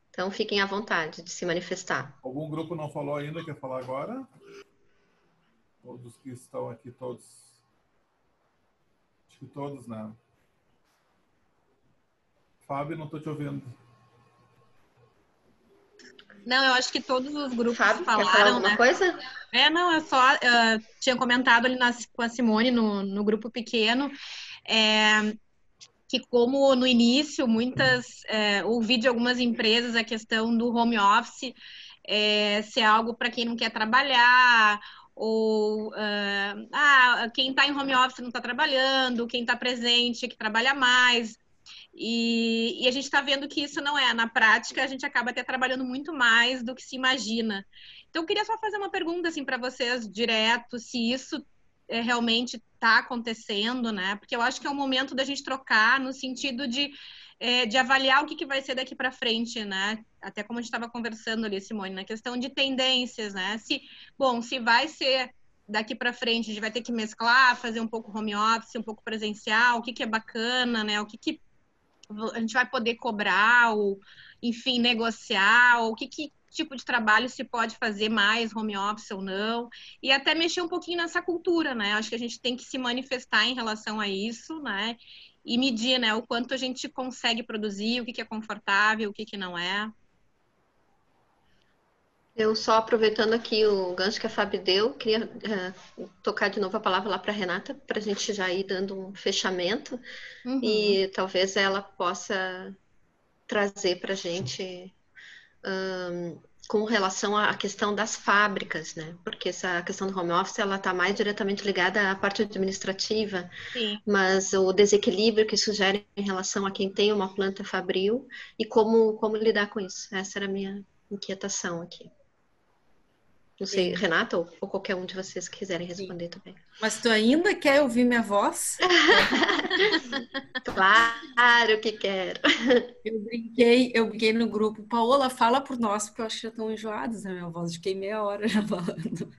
Então fiquem à vontade de se manifestar. Algum grupo não falou ainda, quer falar agora? Todos que estão aqui, todos. Acho que todos, né? Fábio, não estou te ouvindo. Não, eu acho que todos os grupos Fábio, falaram, quer falar alguma né? coisa? Não, eu só tinha comentado ali com a Simone no grupo pequeno, que como no início ouvi de algumas empresas a questão do home office ser algo para quem não quer trabalhar, ou quem está em home office não está trabalhando, quem está presente é que trabalha mais. E a gente está vendo que isso não é. Na prática, a gente acaba até trabalhando muito mais do que se imagina. Então, eu queria só fazer uma pergunta assim, para vocês direto, se isso realmente está acontecendo, né? Porque eu acho que é o momento da gente trocar no sentido de avaliar o que vai ser daqui para frente, né? Até como a gente estava conversando ali, Simone, na questão de tendências, né? Se vai ser daqui para frente, a gente vai ter que mesclar, fazer um pouco home office, um pouco presencial, o que é bacana, né? O que a gente vai poder cobrar, ou, enfim, negociar, ou que tipo de trabalho se pode fazer mais home office ou não, e até mexer um pouquinho nessa cultura, né? Acho que a gente tem que se manifestar em relação a isso, né? E medir, né, o quanto a gente consegue produzir, o que é confortável, o que não é. Eu só aproveitando aqui o gancho que a Fábio deu, queria tocar de novo a palavra lá para a Renata, para a gente já ir dando um fechamento, e talvez ela possa trazer para a gente com relação à questão das fábricas, né? Porque essa questão do home office, ela está mais diretamente ligada à parte administrativa, Sim. Mas o desequilíbrio que isso gera em relação a quem tem uma planta fabril e como lidar com isso. Essa era a minha inquietação aqui. Não sei, Sim. Renata ou qualquer um de vocês que quiserem responder também. Mas tu ainda quer ouvir minha voz? Claro que quero. Eu brinquei no grupo. Paola, fala por nós, porque eu acho que já estão enjoados da minha voz. Fiquei meia hora já falando.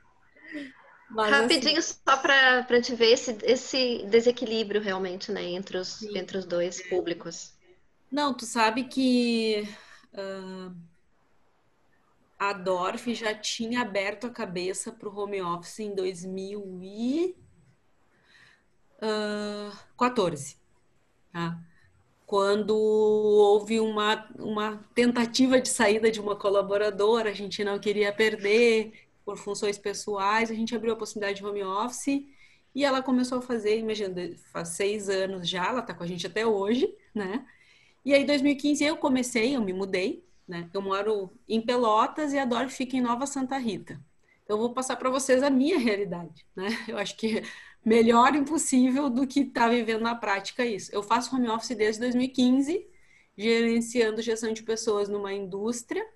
Mas, rapidinho, assim, só para te ver esse desequilíbrio realmente, né, entre os dois públicos. Não, tu sabe que a Dorf já tinha aberto a cabeça para o home office em 2014, tá? Quando houve uma tentativa de saída de uma colaboradora, a gente não queria perder por funções pessoais, a gente abriu a possibilidade de home office e ela começou a fazer, imagina, faz 6 anos já, ela está com a gente até hoje, né? E aí, em 2015, eu me mudei, né? Eu moro em Pelotas e a Dorf fica em Nova Santa Rita. Então, eu vou passar para vocês a minha realidade, né? Eu acho que melhor impossível do que estar vivendo na prática isso. Eu faço home office desde 2015, gerenciando gestão de pessoas numa indústria.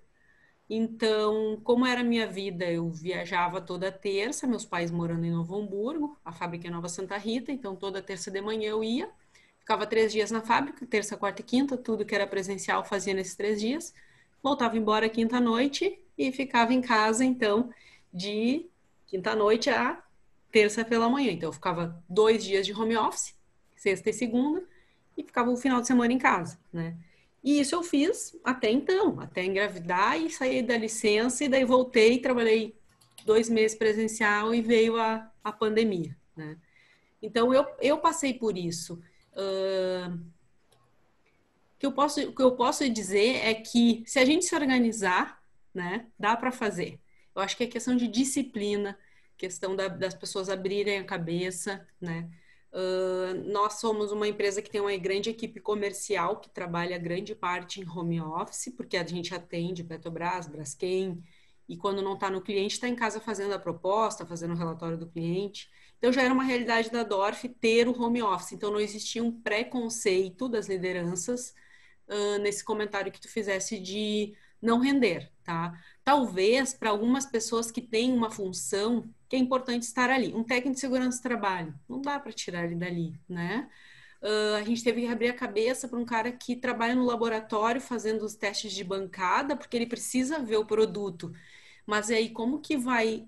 Então, como era a minha vida, eu viajava toda terça, meus pais morando em Novo Hamburgo, a fábrica é Nova Santa Rita, então toda terça de manhã eu ia, ficava 3 dias na fábrica, terça, quarta e quinta, tudo que era presencial fazia nesses 3 dias, voltava embora quinta-noite e ficava em casa, então, de quinta-noite a terça pela manhã. Então, eu ficava 2 dias de home office, sexta e segunda, e ficava o final de semana em casa, né? E isso eu fiz até então, até engravidar e sair da licença, e daí voltei, trabalhei 2 meses presencial e veio a pandemia, né? Então, eu passei por isso. O que eu posso dizer é que se a gente se organizar, né, dá para fazer. Eu acho que é questão de disciplina, questão das pessoas abrirem a cabeça, né? Nós somos uma empresa que tem uma grande equipe comercial que trabalha grande parte em home office, porque a gente atende Petrobras, Braskem, e quando não está no cliente, está em casa fazendo a proposta, fazendo o relatório do cliente. Então, já era uma realidade da Dorf ter o home office. Então, não existia um preconceito das lideranças nesse comentário que tu fizesse de não render, tá? Talvez, para algumas pessoas que têm uma função que é importante estar ali. Um técnico de segurança do trabalho, não dá para tirar ele dali, né? A gente teve que abrir a cabeça para um cara que trabalha no laboratório fazendo os testes de bancada, porque ele precisa ver o produto. Mas aí, como que vai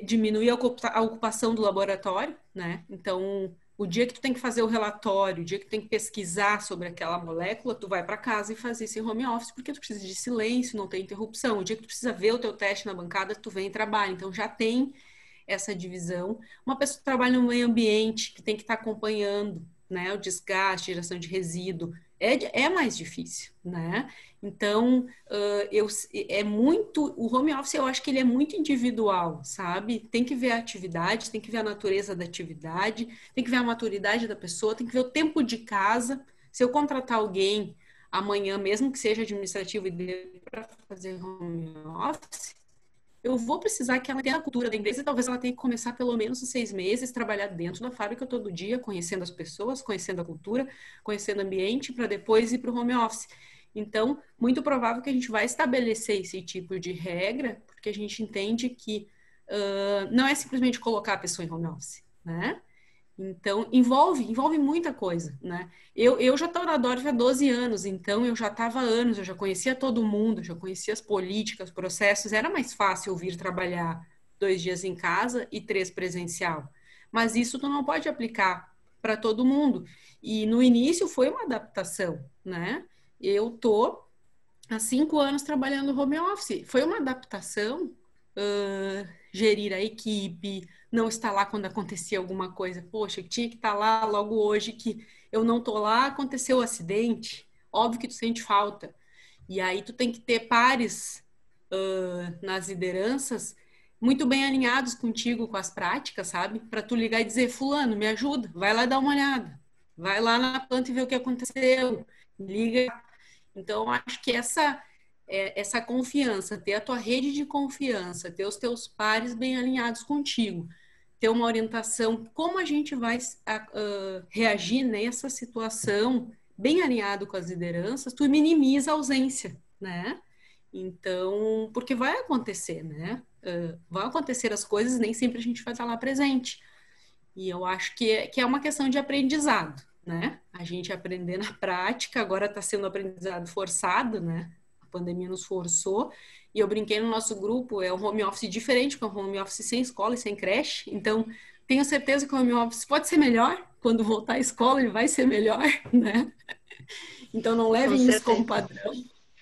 diminuir a ocupação do laboratório, né? Então, o dia que tu tem que fazer o relatório, o dia que tu tem que pesquisar sobre aquela molécula, tu vai para casa e faz isso em home office, porque tu precisa de silêncio, não tem interrupção. O dia que tu precisa ver o teu teste na bancada, tu vem e trabalha. Então, já tem essa divisão. Uma pessoa que trabalha no meio ambiente, que tem que estar acompanhando, né, o desgaste, geração de resíduo, é mais difícil, né? Então, o home office, eu acho que ele é muito individual, sabe? Tem que ver a atividade, tem que ver a natureza da atividade, tem que ver a maturidade da pessoa, tem que ver o tempo de casa. Se eu contratar alguém amanhã, mesmo que seja administrativo e dê para fazer home office, eu vou precisar que ela tenha a cultura da empresa e talvez ela tenha que começar pelo menos 6 meses, trabalhar dentro da fábrica todo dia, conhecendo as pessoas, conhecendo a cultura, conhecendo o ambiente, para depois ir para o home office. Então, muito provável que a gente vai estabelecer esse tipo de regra, porque a gente entende que não é simplesmente colocar a pessoa em home office, né? Então, envolve muita coisa, né? Eu já estou na Dorf há 12 anos, então eu já estava há anos, eu já conhecia todo mundo, já conhecia as políticas, processos, era mais fácil vir trabalhar 2 dias em casa e 3 presencial. Mas isso tu não pode aplicar para todo mundo. E no início foi uma adaptação, né? Eu tô há 5 anos trabalhando home office. Foi uma adaptação, gerir a equipe, não estar lá quando acontecia alguma coisa. Poxa, eu tinha que estar lá logo hoje, que eu não tô lá, aconteceu o acidente. Óbvio que tu sente falta. E aí tu tem que ter pares nas lideranças muito bem alinhados contigo, com as práticas, sabe? Para tu ligar e dizer, fulano, me ajuda, vai lá dar uma olhada. Vai lá na planta e ver o que aconteceu. Liga. Então, acho que essa confiança, ter a tua rede de confiança, ter os teus pares bem alinhados contigo, ter uma orientação, como a gente vai reagir nessa situação, bem alinhado com as lideranças, tu minimiza a ausência, né? Então, porque vai acontecer, né? Vão acontecer as coisas, nem sempre a gente vai estar lá presente. E eu acho que é uma questão de aprendizado, né? A gente aprender na prática, agora está sendo aprendizado forçado, né? A pandemia nos forçou. E eu brinquei no nosso grupo, é um home office diferente, que é um home office sem escola e sem creche. Então, tenho certeza que o home office pode ser melhor. Quando voltar à escola, ele vai ser melhor, né? Então, não levem isso como padrão.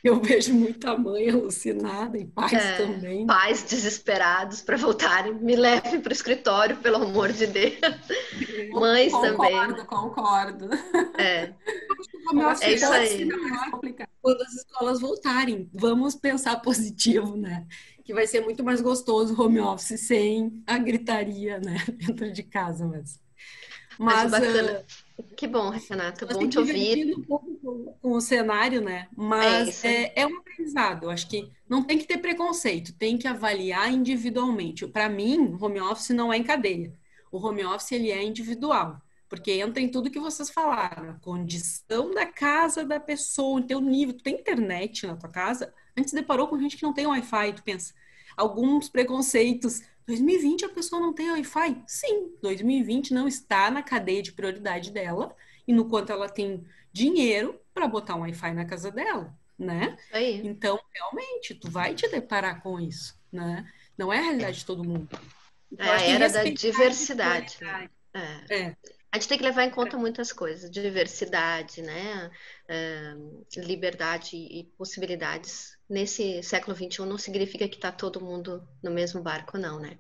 Eu vejo muita mãe alucinada e pais também. Pais desesperados para voltarem. Me levem para o escritório, pelo amor de Deus. Mães também. Concordo. É isso aí. Quando as escolas voltarem, vamos pensar positivo, né? Que vai ser muito mais gostoso o home office sem a gritaria, né? Dentro de casa mesmo. Mas bacana. Que bom, Renata, bom te ouvir. Um pouco com o cenário, né? Mas é um aprendizado. Eu acho que não tem que ter preconceito, tem que avaliar individualmente. Para mim, o home office não é em cadeia. O home office, ele é individual, porque entra em tudo que vocês falaram. A condição da casa da pessoa, o teu nível. Tu tem internet na tua casa? Antes deparou com gente que não tem Wi-Fi, tu pensa. Alguns preconceitos. 2020 a pessoa não tem Wi-Fi? Sim, 2020 não está na cadeia de prioridade dela e no quanto ela tem dinheiro para botar um Wi-Fi na casa dela, né? Aí. Então, realmente, tu vai te deparar com isso, né? Não é a realidade de todo mundo. Então, a era da diversidade. A gente tem que levar em conta muitas coisas. Diversidade, né? Liberdade e possibilidades. Nesse século XXI não significa que está todo mundo no mesmo barco, não, né?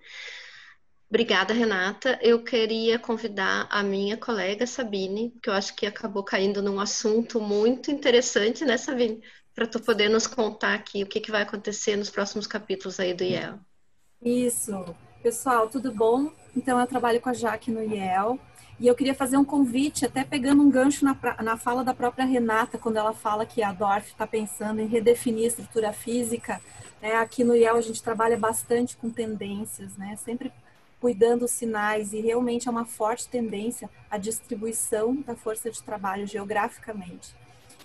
Obrigada, Renata. Eu queria convidar a minha colega Sabine, que eu acho que acabou caindo num assunto muito interessante, né, Sabine? Para tu poder nos contar aqui o que vai acontecer nos próximos capítulos aí do IEL. Isso. Pessoal, tudo bom? Então, eu trabalho com a Jaque no IEL. E eu queria fazer um convite, até pegando um gancho na fala da própria Renata, quando ela fala que a Dorf está pensando em redefinir a estrutura física. Né? Aqui no IEL a gente trabalha bastante com tendências, né? Sempre cuidando dos sinais, e realmente é uma forte tendência a distribuição da força de trabalho geograficamente.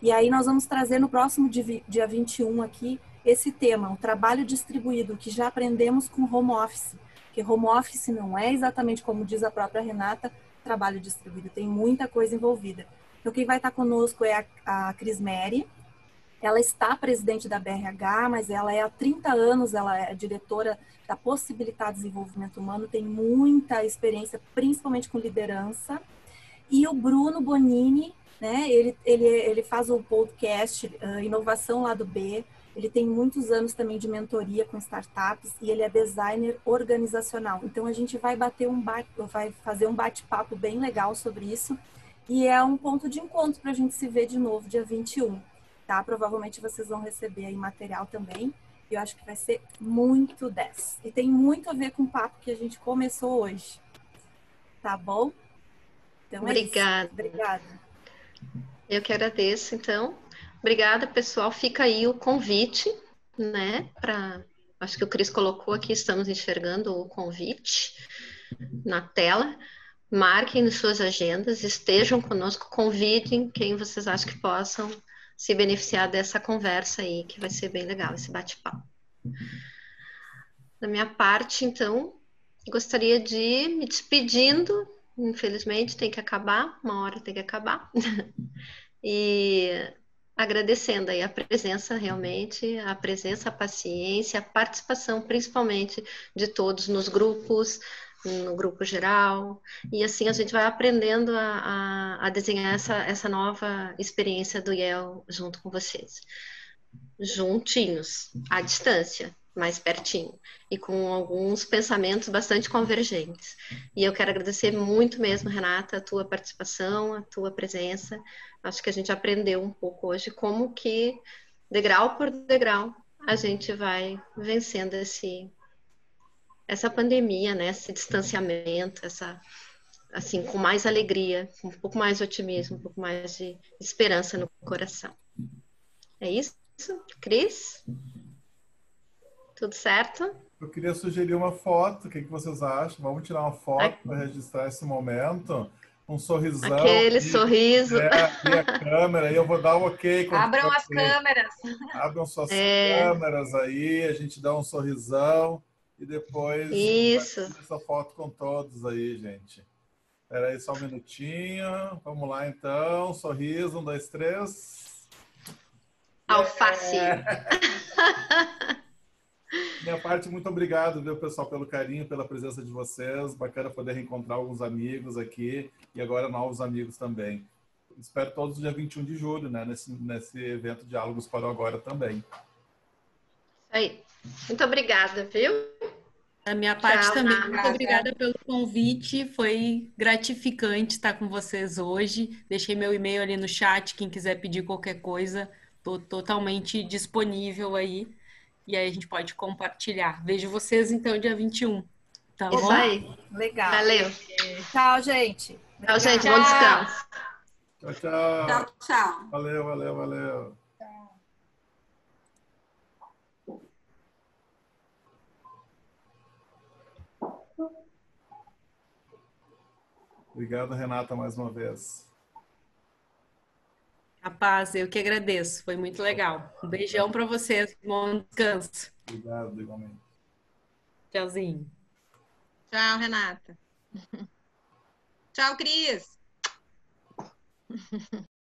E aí nós vamos trazer no próximo dia 21 aqui esse tema, o trabalho distribuído, que já aprendemos com home office. Porque home office não é exatamente como diz a própria Renata, trabalho distribuído, tem muita coisa envolvida. Então, quem vai estar conosco é a Cris Meri. Ela está presidente da BRH, mas ela é há 30 anos, ela é diretora da Possibilitar Desenvolvimento Humano, tem muita experiência, principalmente com liderança. E o Bruno Bonini, né, ele faz o podcast Inovação Lado B, ele tem muitos anos também de mentoria com startups e ele é designer organizacional. Então, a gente vai fazer um bate-papo bem legal sobre isso e é um ponto de encontro para a gente se ver de novo, dia 21. Tá? Provavelmente vocês vão receber aí material também. E eu acho que vai ser muito 10. E tem muito a ver com o papo que a gente começou hoje. Tá bom? Então Obrigada. É isso. Obrigada. Eu que agradeço, então. Obrigada, pessoal. Fica aí o convite, né? Acho que o Cris colocou aqui, estamos enxergando o convite na tela. Marquem nas suas agendas, estejam conosco, convidem quem vocês acham que possam se beneficiar dessa conversa aí, que vai ser bem legal, esse bate-papo. Da minha parte, então, gostaria de ir me despedindo, infelizmente tem que acabar, uma hora tem que acabar, e agradecendo aí a presença realmente, a presença, a paciência, a participação principalmente de todos nos grupos, no grupo geral, e assim a gente vai aprendendo a desenhar essa nova experiência do IEL junto com vocês. Juntinhos, à distância, mais pertinho, e com alguns pensamentos bastante convergentes. E eu quero agradecer muito mesmo, Renata, a tua participação, a tua presença. Acho que a gente aprendeu um pouco hoje como que, degrau por degrau, a gente vai vencendo essa pandemia, né? Esse distanciamento, assim, com mais alegria, com um pouco mais de otimismo, um pouco mais de esperança no coração. É isso, Cris? Tudo certo? Eu queria sugerir uma foto, o que vocês acham? Vamos tirar uma foto para registrar esse momento. Um sorrisão. Aquele sorriso. E a câmera, e eu vou dar um ok. Abram as câmeras. Abram suas câmeras aí, a gente dá um sorrisão e depois essa foto com todos aí, gente. Espera aí só um minutinho. Vamos lá, então. Sorriso, 1, 2, 3. Alface. Minha parte, muito obrigado, viu, pessoal, pelo carinho, pela presença de vocês. Bacana poder reencontrar alguns amigos aqui e agora novos amigos também. Espero todos no dia 21 de julho, né, nesse evento Diálogos para o Agora também. Aí. Muito obrigada, viu? Da minha parte também, muito obrigada pelo convite, foi gratificante estar com vocês hoje. Deixei meu e-mail ali no chat, quem quiser pedir qualquer coisa, estou totalmente disponível aí. E aí a gente pode compartilhar. Vejo vocês então dia 21. Tá bom? Isso aí. Legal. Valeu. Tchau, gente. Tchau, gente. Bom descanso. Tchau, tchau. Tchau, tchau. Valeu, valeu, valeu. Obrigado, Renata, mais uma vez. Rapaz, eu que agradeço. Foi muito legal. Um beijão para vocês. Bom descanso. Obrigado, igualmente. Tchauzinho. Tchau, Renata. Tchau, Cris.